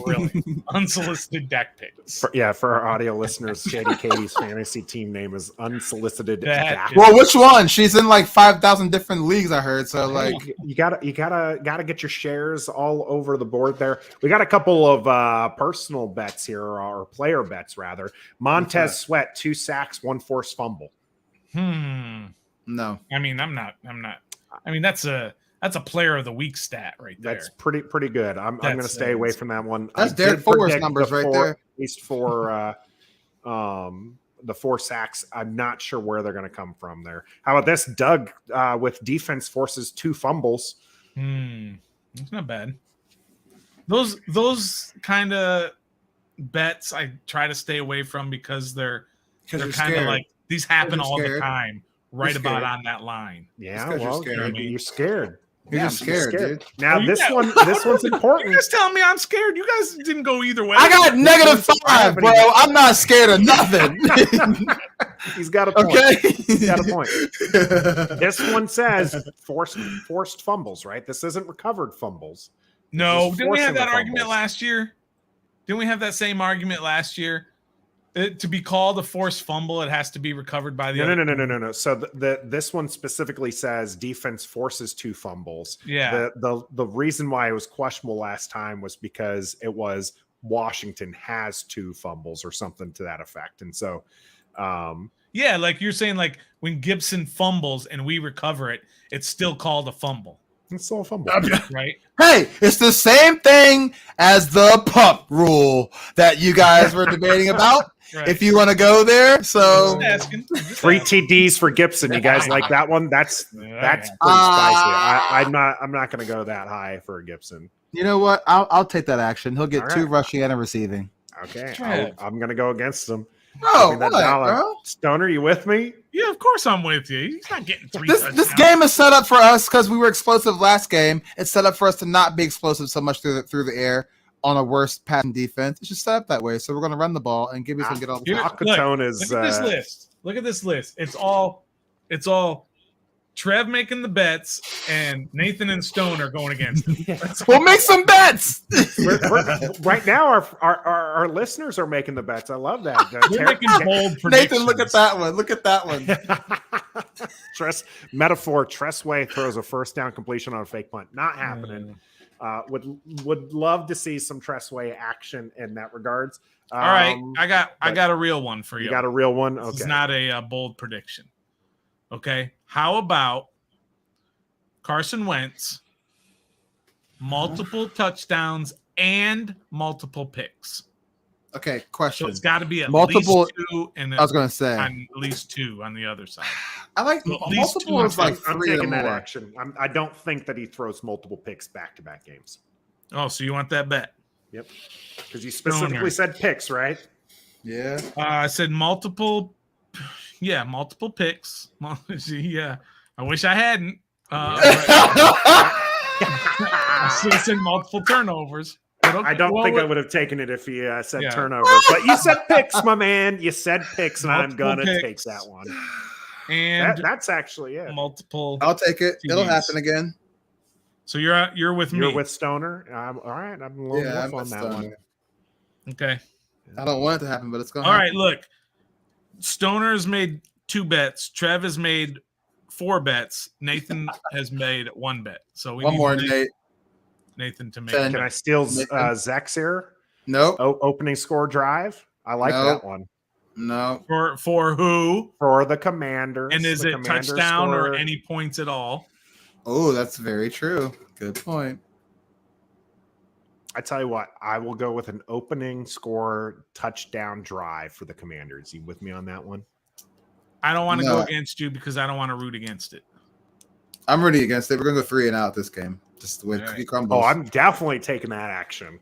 [SPEAKER 3] brilliant. Unsolicited deck picks.
[SPEAKER 1] For our audio listeners, Shady Katie's fantasy team name is Unsolicited Dak.
[SPEAKER 2] Well, which one? She's in like 5,000 different leagues, I heard. So like,
[SPEAKER 1] you gotta get your shares all over the board there. We got a couple of personal bets here, or player bets rather. Montez Sweat, 2 sacks, 1 forced fumble.
[SPEAKER 2] No.
[SPEAKER 3] I mean, I'm not. I mean, that's a player of the week stat right there.
[SPEAKER 1] That's pretty good. I'm going to stay away from that one.
[SPEAKER 2] That's Derek Forrest numbers right there.
[SPEAKER 1] At least for the 4 sacks. I'm not sure where they're going to come from there. How about this? Doug with defense forces 2 fumbles.
[SPEAKER 3] That's not bad. Those kind of bets I try to stay away from because they're kind of like these happen all the time. Right about on that line.
[SPEAKER 1] Yeah, well, you're scared.
[SPEAKER 2] You're just scared, dude.
[SPEAKER 1] Now this one's important.
[SPEAKER 3] You guys telling me I'm scared? You guys didn't go either way.
[SPEAKER 2] I got -5, bro. I'm not scared of nothing.
[SPEAKER 1] He's got a point.
[SPEAKER 2] Okay,
[SPEAKER 1] he's got a point. This one says forced fumbles, right? This isn't recovered fumbles.
[SPEAKER 3] No, didn't we have that argument last year? Didn't we have that same argument last year? To be called a forced fumble, it has to be recovered by the other.
[SPEAKER 1] No. So this one specifically says defense forces 2 fumbles.
[SPEAKER 3] Yeah.
[SPEAKER 1] The reason why it was questionable last time was because it was Washington has 2 fumbles or something to that effect. And so,
[SPEAKER 3] yeah, like you're saying, like when Gibson fumbles and we recover it, it's still called a fumble.
[SPEAKER 1] It's still a fumble,
[SPEAKER 3] right?
[SPEAKER 2] Hey, it's the same thing as the pump rule that you guys were debating about. Right. If you want to go there, so
[SPEAKER 3] just asking.
[SPEAKER 1] 3 TDs for Gibson. You guys like that one? That's pretty spicy. I'm not going to go that high for Gibson.
[SPEAKER 2] You know what? I'll take that action. He'll get 2 rushing and a receiving.
[SPEAKER 1] Okay, I'm going to go against him.
[SPEAKER 2] Bro, what, bro?
[SPEAKER 1] Stoner, you with me?
[SPEAKER 3] Yeah, of course I'm with you. He's not getting 3
[SPEAKER 2] This game is set up for us because we were explosive last game. It's set up for us to not be explosive so much through the air on a worse passing defense. It's just set up that way. So we're going to run the ball and Gibby's going to get all the
[SPEAKER 1] time.
[SPEAKER 3] Look at this list. Look at this list. It's all Trev making the bets and Nathan and Stone are going against him.
[SPEAKER 2] We'll make some bets.
[SPEAKER 1] Right now, our listeners are making the bets. I love that.
[SPEAKER 3] We're making bold predictions.
[SPEAKER 2] Nathan, look at that one. Look at that one.
[SPEAKER 1] Tressway throws a first down completion on a fake punt. Not happening. Would love to see some Tressway action in that regards.
[SPEAKER 3] All right, I got a real one for you.
[SPEAKER 1] You got a real one? Okay.
[SPEAKER 3] It's not a bold prediction. Okay, how about Carson Wentz, multiple touchdowns and multiple picks?
[SPEAKER 2] Okay, question.
[SPEAKER 3] So it's got to be at
[SPEAKER 2] multiple,
[SPEAKER 3] least 2, and
[SPEAKER 2] I was going to say
[SPEAKER 3] at least 2 on the other side.
[SPEAKER 2] I like multiple is like 3
[SPEAKER 1] I'm taking
[SPEAKER 2] or
[SPEAKER 1] that
[SPEAKER 2] more.
[SPEAKER 1] action. I don't think that he throws multiple picks back-to-back games.
[SPEAKER 3] Oh, so you want that bet?
[SPEAKER 1] Yep. Because you specifically said picks, right?
[SPEAKER 2] Yeah.
[SPEAKER 3] I said multiple. Yeah, multiple picks. Yeah, I wish I hadn't. I should have said multiple turnovers. Okay.
[SPEAKER 1] I don't think I would have taken it if you said turnovers. But you said picks, my man. You said picks, and I'm going to take that one.
[SPEAKER 3] And
[SPEAKER 1] that's actually it.
[SPEAKER 3] Multiple.
[SPEAKER 2] I'll take it.
[SPEAKER 3] TVs.
[SPEAKER 2] It'll happen again.
[SPEAKER 3] So you're with me.
[SPEAKER 1] You're with Stoner. All right. I'm a little wolf on that one.
[SPEAKER 3] Okay.
[SPEAKER 2] I don't want it to happen, but it's going to
[SPEAKER 3] happen.
[SPEAKER 2] All
[SPEAKER 3] right, look. Stoner has made 2 bets. Trev has made 4 bets. Nathan has made 1 bet. So we
[SPEAKER 2] one
[SPEAKER 3] need
[SPEAKER 2] more, Nate.
[SPEAKER 3] Nathan to make.
[SPEAKER 2] Can
[SPEAKER 1] I steal Zach's here?
[SPEAKER 2] No.
[SPEAKER 1] Opening score drive. I like that one.
[SPEAKER 2] No.
[SPEAKER 3] For who?
[SPEAKER 1] For the Commanders.
[SPEAKER 3] And is it touchdown or any points at all?
[SPEAKER 2] Oh, that's very true. Good point.
[SPEAKER 1] I tell you what, I will go with an opening score touchdown drive for the Commanders. You with me on that one?
[SPEAKER 3] I don't want to go against you because I don't want to root against it.
[SPEAKER 2] I'm rooting against it. We're going to go 3 and out this game. Just the way Cookie crumbles.
[SPEAKER 1] Oh, I'm definitely taking that action.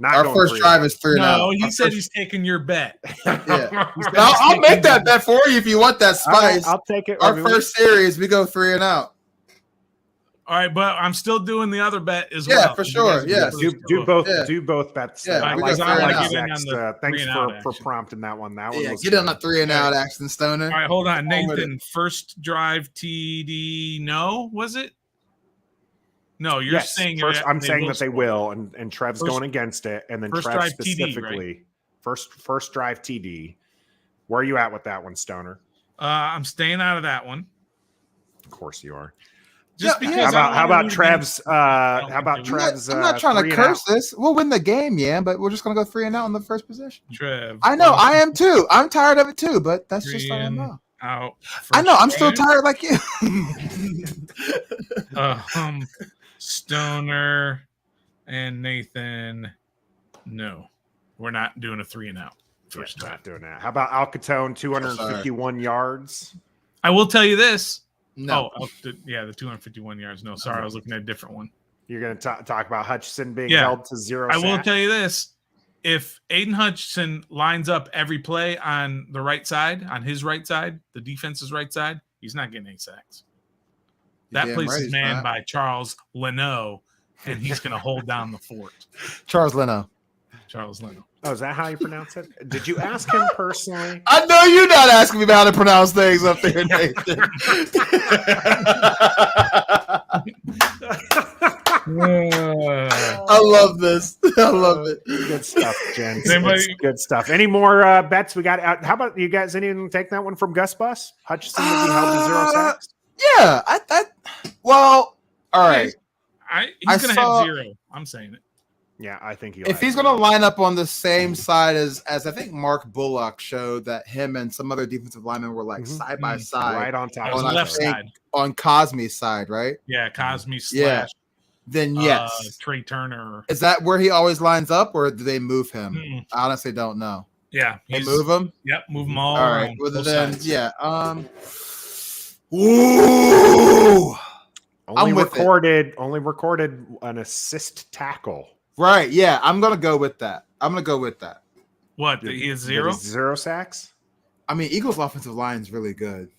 [SPEAKER 2] Our first drive is 3 and out.
[SPEAKER 3] No, he said he's taking your bet.
[SPEAKER 2] Yeah. I'll make that bet for you if you want that spice.
[SPEAKER 1] I'll take it.
[SPEAKER 2] Our first series, we go 3 and out.
[SPEAKER 3] All right, but I'm still doing the other bet as
[SPEAKER 2] Yeah,
[SPEAKER 3] well.
[SPEAKER 2] for sure. Yes.
[SPEAKER 1] Do both.
[SPEAKER 2] Yeah.
[SPEAKER 1] Do both bets.
[SPEAKER 2] Yeah,
[SPEAKER 1] I
[SPEAKER 2] we
[SPEAKER 1] like
[SPEAKER 2] got
[SPEAKER 1] that.
[SPEAKER 2] fair
[SPEAKER 1] I
[SPEAKER 2] enough.
[SPEAKER 1] like
[SPEAKER 3] Get in on
[SPEAKER 1] Zach's,
[SPEAKER 3] the
[SPEAKER 1] thanks
[SPEAKER 3] three and out
[SPEAKER 1] for
[SPEAKER 3] action.
[SPEAKER 1] prompting that one. That one
[SPEAKER 2] Yeah,
[SPEAKER 1] was
[SPEAKER 2] get on
[SPEAKER 1] good.
[SPEAKER 2] the 3 and out action, Stoner.
[SPEAKER 3] All right, hold on,
[SPEAKER 2] Come on with
[SPEAKER 3] Nathan. First drive TD. No, was it? No, you're
[SPEAKER 1] Yes,
[SPEAKER 3] saying
[SPEAKER 1] first. I'm saying that they
[SPEAKER 3] score.
[SPEAKER 1] will, and Trev's
[SPEAKER 3] First-
[SPEAKER 1] going against it, and then
[SPEAKER 3] first
[SPEAKER 1] Trev
[SPEAKER 3] drive TD,
[SPEAKER 1] specifically first drive TD. Where are you at with that one, Stoner?
[SPEAKER 3] I'm staying out of that one.
[SPEAKER 1] Of course you are.
[SPEAKER 3] Just
[SPEAKER 2] Yeah,
[SPEAKER 3] because.
[SPEAKER 1] How about
[SPEAKER 3] root
[SPEAKER 1] Trev's?
[SPEAKER 3] against- I don't
[SPEAKER 1] How about
[SPEAKER 3] think they will.
[SPEAKER 1] Trev's?
[SPEAKER 2] I'm not trying to
[SPEAKER 1] 3 and
[SPEAKER 2] curse
[SPEAKER 1] out?
[SPEAKER 2] this. We'll win the game, yeah, but we're just gonna go 3 and out in the first position.
[SPEAKER 3] Trev.
[SPEAKER 2] I know, I am too. I'm tired of it too, but that's just
[SPEAKER 3] Three
[SPEAKER 2] what I
[SPEAKER 3] and
[SPEAKER 2] know.
[SPEAKER 3] out.
[SPEAKER 2] I know. I'm
[SPEAKER 3] First
[SPEAKER 2] still
[SPEAKER 3] drive.
[SPEAKER 2] tired like you.
[SPEAKER 3] Stoner and Nathan. No, we're not doing a 3 and out. First
[SPEAKER 1] Yeah,
[SPEAKER 3] drive.
[SPEAKER 1] not doing that. How about Alcatone? 251 yards.
[SPEAKER 3] I will tell you this.
[SPEAKER 2] No.
[SPEAKER 3] The 251 yards. No, sorry, I was looking at a different one.
[SPEAKER 1] You're going to talk about Hutchinson being
[SPEAKER 3] Yeah.
[SPEAKER 1] held to 0
[SPEAKER 3] I will
[SPEAKER 1] sacks?
[SPEAKER 3] tell you this. If Aiden Hutchinson lines up every play on the right side, on his right side, the defense's right side, he's not getting 8 sacks. That
[SPEAKER 2] Damn
[SPEAKER 3] place
[SPEAKER 2] right
[SPEAKER 3] is
[SPEAKER 2] he's
[SPEAKER 3] manned
[SPEAKER 2] not.
[SPEAKER 3] by Charles Leno, and he's going to hold down the fort.
[SPEAKER 2] Charles Leno.
[SPEAKER 3] Charles Leno.
[SPEAKER 1] Oh, is that how you pronounce it? Did you ask him personally?
[SPEAKER 2] I know you're not asking me about how to pronounce things up there, Nathan. I love this. I love it.
[SPEAKER 1] Good stuff, gents.
[SPEAKER 3] Anybody-
[SPEAKER 1] It's good stuff. Any more bets we got out? How about you guys? Anyone take that one from Gus Bus? Hutchinson will be held to 0 sacks.
[SPEAKER 2] Yeah. Well, all right.
[SPEAKER 3] He's going to
[SPEAKER 2] saw-
[SPEAKER 3] have 0. I'm saying it.
[SPEAKER 1] Yeah, I think
[SPEAKER 2] If he's going to line up on the same side as I think Mark Bullock showed that him and some other defensive linemen were like side by side
[SPEAKER 1] right on top
[SPEAKER 3] On
[SPEAKER 1] of
[SPEAKER 3] the
[SPEAKER 2] I
[SPEAKER 1] each
[SPEAKER 3] left
[SPEAKER 1] other.
[SPEAKER 2] think-
[SPEAKER 3] side.
[SPEAKER 2] on Cosme's side, right?
[SPEAKER 3] Yeah, Cosme
[SPEAKER 2] Yeah.
[SPEAKER 3] slash
[SPEAKER 2] Then yes.
[SPEAKER 3] Trey Turner.
[SPEAKER 2] Is that where he always lines up, or do they move him?
[SPEAKER 3] Mm-mm.
[SPEAKER 2] I honestly don't know.
[SPEAKER 3] Yeah.
[SPEAKER 2] They move him.
[SPEAKER 3] Yep, move them all.
[SPEAKER 2] All right.
[SPEAKER 3] around,
[SPEAKER 2] Well,
[SPEAKER 3] both
[SPEAKER 2] then,
[SPEAKER 3] sides.
[SPEAKER 2] yeah. Ooh.
[SPEAKER 1] Only
[SPEAKER 2] I'm with it.
[SPEAKER 1] only recorded an assist tackle.
[SPEAKER 2] Right. Yeah. I'm gonna go with that.
[SPEAKER 3] What? He is
[SPEAKER 1] Did
[SPEAKER 3] 0?
[SPEAKER 1] he 0 sacks.
[SPEAKER 2] I mean, Eagles' offensive line is really good.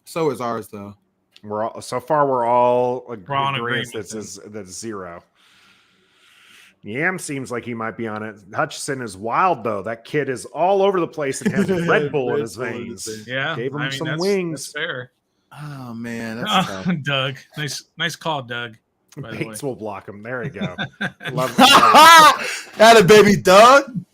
[SPEAKER 2] So is ours, though.
[SPEAKER 1] We're all we're all
[SPEAKER 3] in
[SPEAKER 1] agreeing
[SPEAKER 3] agreement
[SPEAKER 1] that's 0. Yam seems like he might be on it. Hutchinson is wild though. That kid is all over the place and has Red Bull in his veins.
[SPEAKER 3] Yeah.
[SPEAKER 1] Gave him
[SPEAKER 3] I mean,
[SPEAKER 1] some
[SPEAKER 3] that's
[SPEAKER 1] wings.
[SPEAKER 3] fair.
[SPEAKER 2] Oh man, that's tough.
[SPEAKER 3] Doug. Nice call, Doug. By the way.
[SPEAKER 1] Bates will block him. There you go. Love
[SPEAKER 2] Had a baby Doug.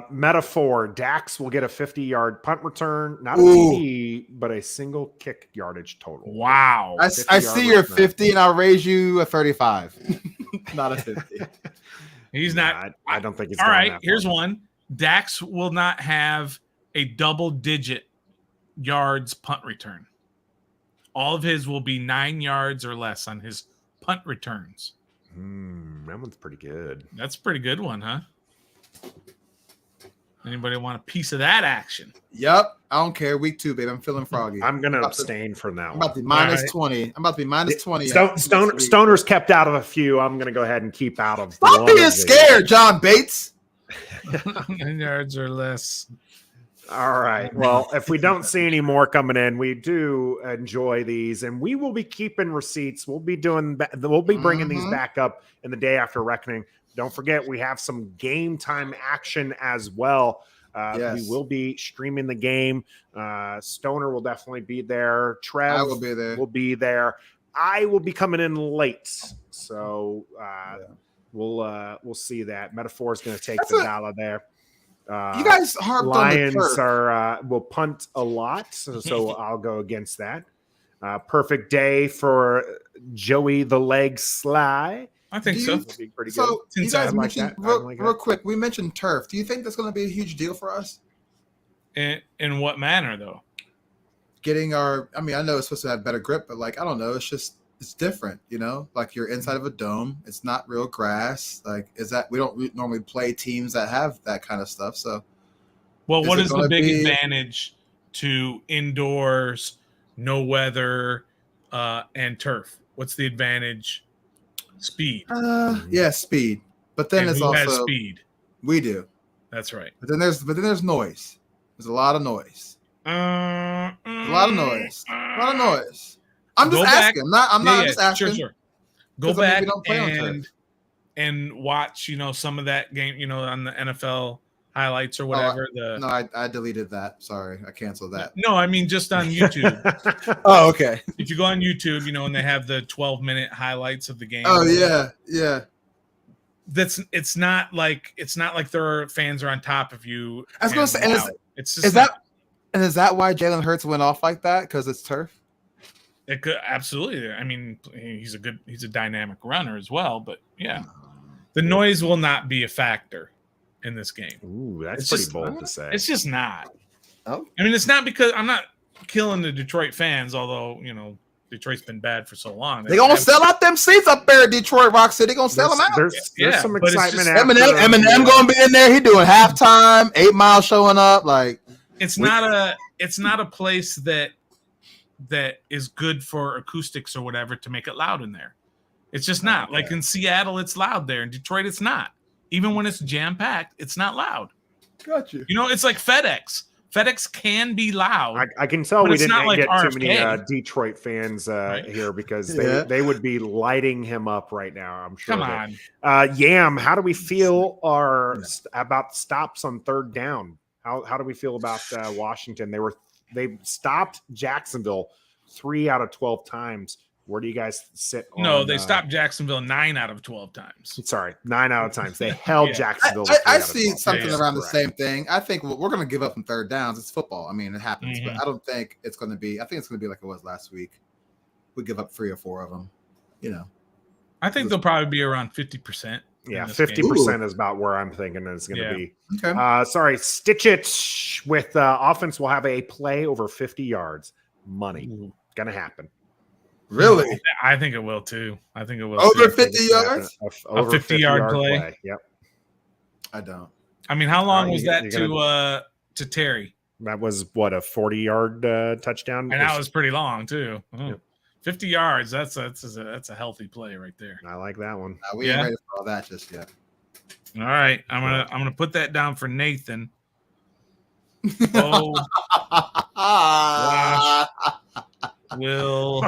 [SPEAKER 1] metaphor. Dax will get a 50-yard punt return, not a
[SPEAKER 2] Ooh.
[SPEAKER 1] TD, but a single kick yardage total.
[SPEAKER 3] Wow.
[SPEAKER 2] I
[SPEAKER 1] 50-yard
[SPEAKER 2] see your
[SPEAKER 1] return.
[SPEAKER 2] 50, and I'll raise you a 35. Not a 50.
[SPEAKER 3] He's
[SPEAKER 1] Yeah,
[SPEAKER 3] not.
[SPEAKER 1] I don't think it's
[SPEAKER 3] All
[SPEAKER 1] gone
[SPEAKER 3] right.
[SPEAKER 1] that
[SPEAKER 3] Here's
[SPEAKER 1] far.
[SPEAKER 3] one. Dax will not have a double-digit yards punt return. All of his will be 9 yards or less on his punt returns.
[SPEAKER 1] That one's pretty good.
[SPEAKER 3] That's a pretty good one, huh? Anybody want a piece of that action?
[SPEAKER 2] Yep. I don't care. Week 2, baby. I'm feeling froggy.
[SPEAKER 1] I'm going to
[SPEAKER 2] about to-
[SPEAKER 1] abstain from that
[SPEAKER 2] I'm
[SPEAKER 1] one.
[SPEAKER 2] about to be minus
[SPEAKER 3] All right.
[SPEAKER 2] 20. I'm about to be minus 20.
[SPEAKER 1] Stoner's kept out of a few. I'm going to go ahead and keep out of
[SPEAKER 2] Stop
[SPEAKER 1] one
[SPEAKER 2] being
[SPEAKER 1] of these.
[SPEAKER 2] scared, John Bates.
[SPEAKER 3] 9 yards or less.
[SPEAKER 1] All right. Well, if we don't see any more coming in, we do enjoy these, and we will be keeping receipts. We'll be bringing these back up in the day after reckoning. Don't forget, we have some game time action as well.
[SPEAKER 2] Yes.
[SPEAKER 1] We will be streaming the game. Stoner will definitely be there. Trev
[SPEAKER 2] I will be there.
[SPEAKER 1] will be there. I will be coming in late, so we'll see that. Metaphor is going to take
[SPEAKER 2] That's
[SPEAKER 1] the
[SPEAKER 2] a-
[SPEAKER 1] dollar there.
[SPEAKER 2] You guys harped
[SPEAKER 1] Lions
[SPEAKER 2] on the turf.
[SPEAKER 1] will punt a lot, so I'll go against that. Perfect day for Joey the Leg Sly.
[SPEAKER 3] I think
[SPEAKER 2] Do
[SPEAKER 3] so.
[SPEAKER 2] you-
[SPEAKER 1] Would be pretty good.
[SPEAKER 2] So you
[SPEAKER 3] Inside,
[SPEAKER 2] guys
[SPEAKER 1] I like
[SPEAKER 2] mentioned
[SPEAKER 1] that. I like
[SPEAKER 2] real
[SPEAKER 1] that.
[SPEAKER 2] quick. We mentioned turf. Do you think that's going to be a huge deal for us?
[SPEAKER 3] In what manner, though?
[SPEAKER 2] Getting our. I mean, I know it's supposed to have better grip, but like I don't know. It's different, you know. Like you're inside of a dome. It's not real grass. Like we don't normally play teams that have that kind of stuff. So
[SPEAKER 3] Well, what
[SPEAKER 2] it
[SPEAKER 3] is the
[SPEAKER 2] gonna
[SPEAKER 3] big
[SPEAKER 2] be-
[SPEAKER 3] advantage to indoors, no weather, and turf? What's the advantage? Speed.
[SPEAKER 2] yeah, speed. But then
[SPEAKER 3] And
[SPEAKER 2] it's
[SPEAKER 3] who has
[SPEAKER 2] also
[SPEAKER 3] speed.
[SPEAKER 2] we do.
[SPEAKER 3] That's right.
[SPEAKER 2] But then there's noise. There's a lot of noise. A lot of noise. A lot of noise. I'm just asking. I'm just asking.
[SPEAKER 3] Sure. Go back and watch, some of that game, on the NFL highlights or whatever.
[SPEAKER 2] I deleted that. Sorry, I canceled that.
[SPEAKER 3] No, I mean just on YouTube.
[SPEAKER 2] Oh, okay.
[SPEAKER 3] If you go on YouTube, and they have the 12-minute highlights of the game.
[SPEAKER 2] Oh yeah.
[SPEAKER 3] It's not like their fans are on top of you.
[SPEAKER 2] I was gonna say, is that why Jalen Hurts went off like that? Because it's turf.
[SPEAKER 3] It could absolutely. I mean, he's a dynamic runner as well. But yeah, the noise will not be a factor in this game.
[SPEAKER 1] Ooh, that's pretty bold to say.
[SPEAKER 3] It's just not.
[SPEAKER 2] Oh,
[SPEAKER 3] I mean, it's not because I'm not killing the Detroit fans, although Detroit's been bad for so long.
[SPEAKER 2] They gonna sell out them seats up there at Detroit Rock City. Gonna sell them out.
[SPEAKER 1] There's some excitement.
[SPEAKER 2] Eminem gonna be in there. He doing halftime. 8 Mile showing up. Like
[SPEAKER 3] it's not a place that is good for acoustics or whatever to make it loud in there. It's just not. Like in Seattle, it's loud there. In Detroit, it's not. Even when it's jam packed, it's not loud.
[SPEAKER 2] Got you.
[SPEAKER 3] It's like FedEx. FedEx can be loud.
[SPEAKER 1] I can tell we didn't get
[SPEAKER 3] RFK.
[SPEAKER 1] too many Detroit fans here because they would be lighting him up right now. I'm sure.
[SPEAKER 3] Come on,
[SPEAKER 1] Yam. How do we feel about stops on third down? How do we feel about Washington? They stopped Jacksonville 3 out of 12 times. Where do you guys sit?
[SPEAKER 3] They stopped Jacksonville 9 out of 12 times.
[SPEAKER 1] Sorry, 9 out of times. They held Jacksonville.
[SPEAKER 2] I see something around the same thing. I think we're going to give up on third downs. It's football. I mean, it happens, but I don't think it's going to be. I think it's going to be like it was last week. We give up 3 or 4 of them.
[SPEAKER 3] I think they'll probably be around 50%.
[SPEAKER 1] Yeah, 50% is about where I'm thinking it's going to be.
[SPEAKER 2] Okay.
[SPEAKER 1] Sorry, Stitchich with offense will have a play over 50 yards. Money. Going to happen.
[SPEAKER 2] Really?
[SPEAKER 3] I think it will too. I think it will.
[SPEAKER 2] Over 50 yards?
[SPEAKER 3] A 50-yard play.
[SPEAKER 1] Yep.
[SPEAKER 2] I don't.
[SPEAKER 3] I mean, how long was that to Terry?
[SPEAKER 1] That was what, a 40-yard touchdown?
[SPEAKER 3] And that was pretty long too. Yep. 50 yards. That's a healthy play right there.
[SPEAKER 1] I like that one.
[SPEAKER 2] We ain't ready for all that just yet.
[SPEAKER 3] All right. I'm gonna put that down for Nathan. Oh, will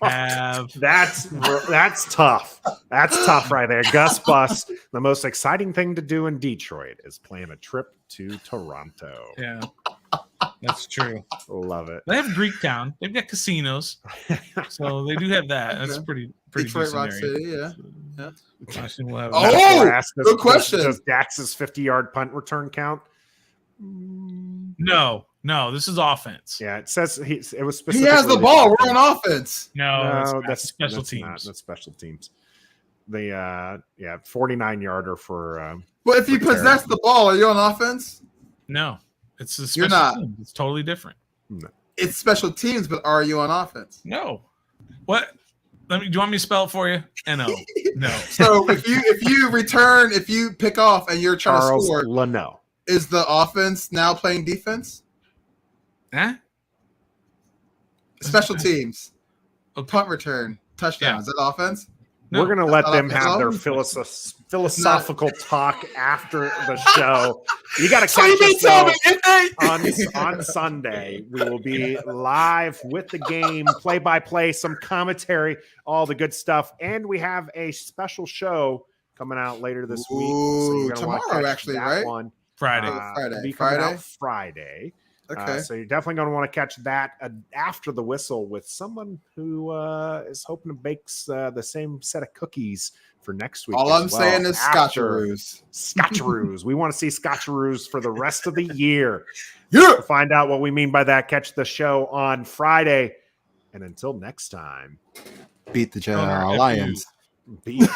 [SPEAKER 3] have
[SPEAKER 1] that's tough. That's tough right there. Gus Bus. The most exciting thing to do in Detroit is plan a trip to Toronto.
[SPEAKER 3] Yeah, that's true.
[SPEAKER 1] Love it.
[SPEAKER 3] They have Greektown. They've got casinos, so they do have that. That's pretty
[SPEAKER 2] Detroit Rock City. Yeah.
[SPEAKER 3] We'll have
[SPEAKER 2] good question.
[SPEAKER 1] Does Dax's 50-yard punt return count?
[SPEAKER 3] No, this is offense.
[SPEAKER 1] Yeah, it says it was specifically.
[SPEAKER 2] He has the ball. We're on offense.
[SPEAKER 3] No, that's special teams.
[SPEAKER 1] That's special teams. The 49-yarder for.
[SPEAKER 2] Well, if you possess the ball, are you on offense?
[SPEAKER 3] No, it's a special.
[SPEAKER 2] You're not.
[SPEAKER 3] Team. It's totally different.
[SPEAKER 1] No.
[SPEAKER 2] It's special teams, but are you on offense?
[SPEAKER 3] No. What? Do you want me to spell it for you? No.
[SPEAKER 2] So if you pick off and you're trying to score,
[SPEAKER 1] Leno.
[SPEAKER 2] Is the offense now playing defense?
[SPEAKER 3] Huh?
[SPEAKER 2] Special teams.
[SPEAKER 3] Okay.
[SPEAKER 2] Punt return. Touchdown. Is that offense?
[SPEAKER 1] No, we're going to let them have their philosophical talk after the show. You got to catch us on Sunday. We will be live with the game, play-by-play, some commentary, all the good stuff. And we have a special show coming out later this week.
[SPEAKER 2] So tomorrow, actually, right?
[SPEAKER 1] One.
[SPEAKER 2] Friday.
[SPEAKER 1] Okay. So you're definitely going to want to catch that after the whistle with someone who is hoping to bake the same set of cookies for next week.
[SPEAKER 2] All I'm saying is Scotcheroos.
[SPEAKER 1] Scotcheroos. We want to see Scotcheroos for the rest of the year.
[SPEAKER 2] Yeah.
[SPEAKER 1] To find out what we mean by that, catch the show on Friday. And until next time,
[SPEAKER 2] beat the Lions.
[SPEAKER 1] Beat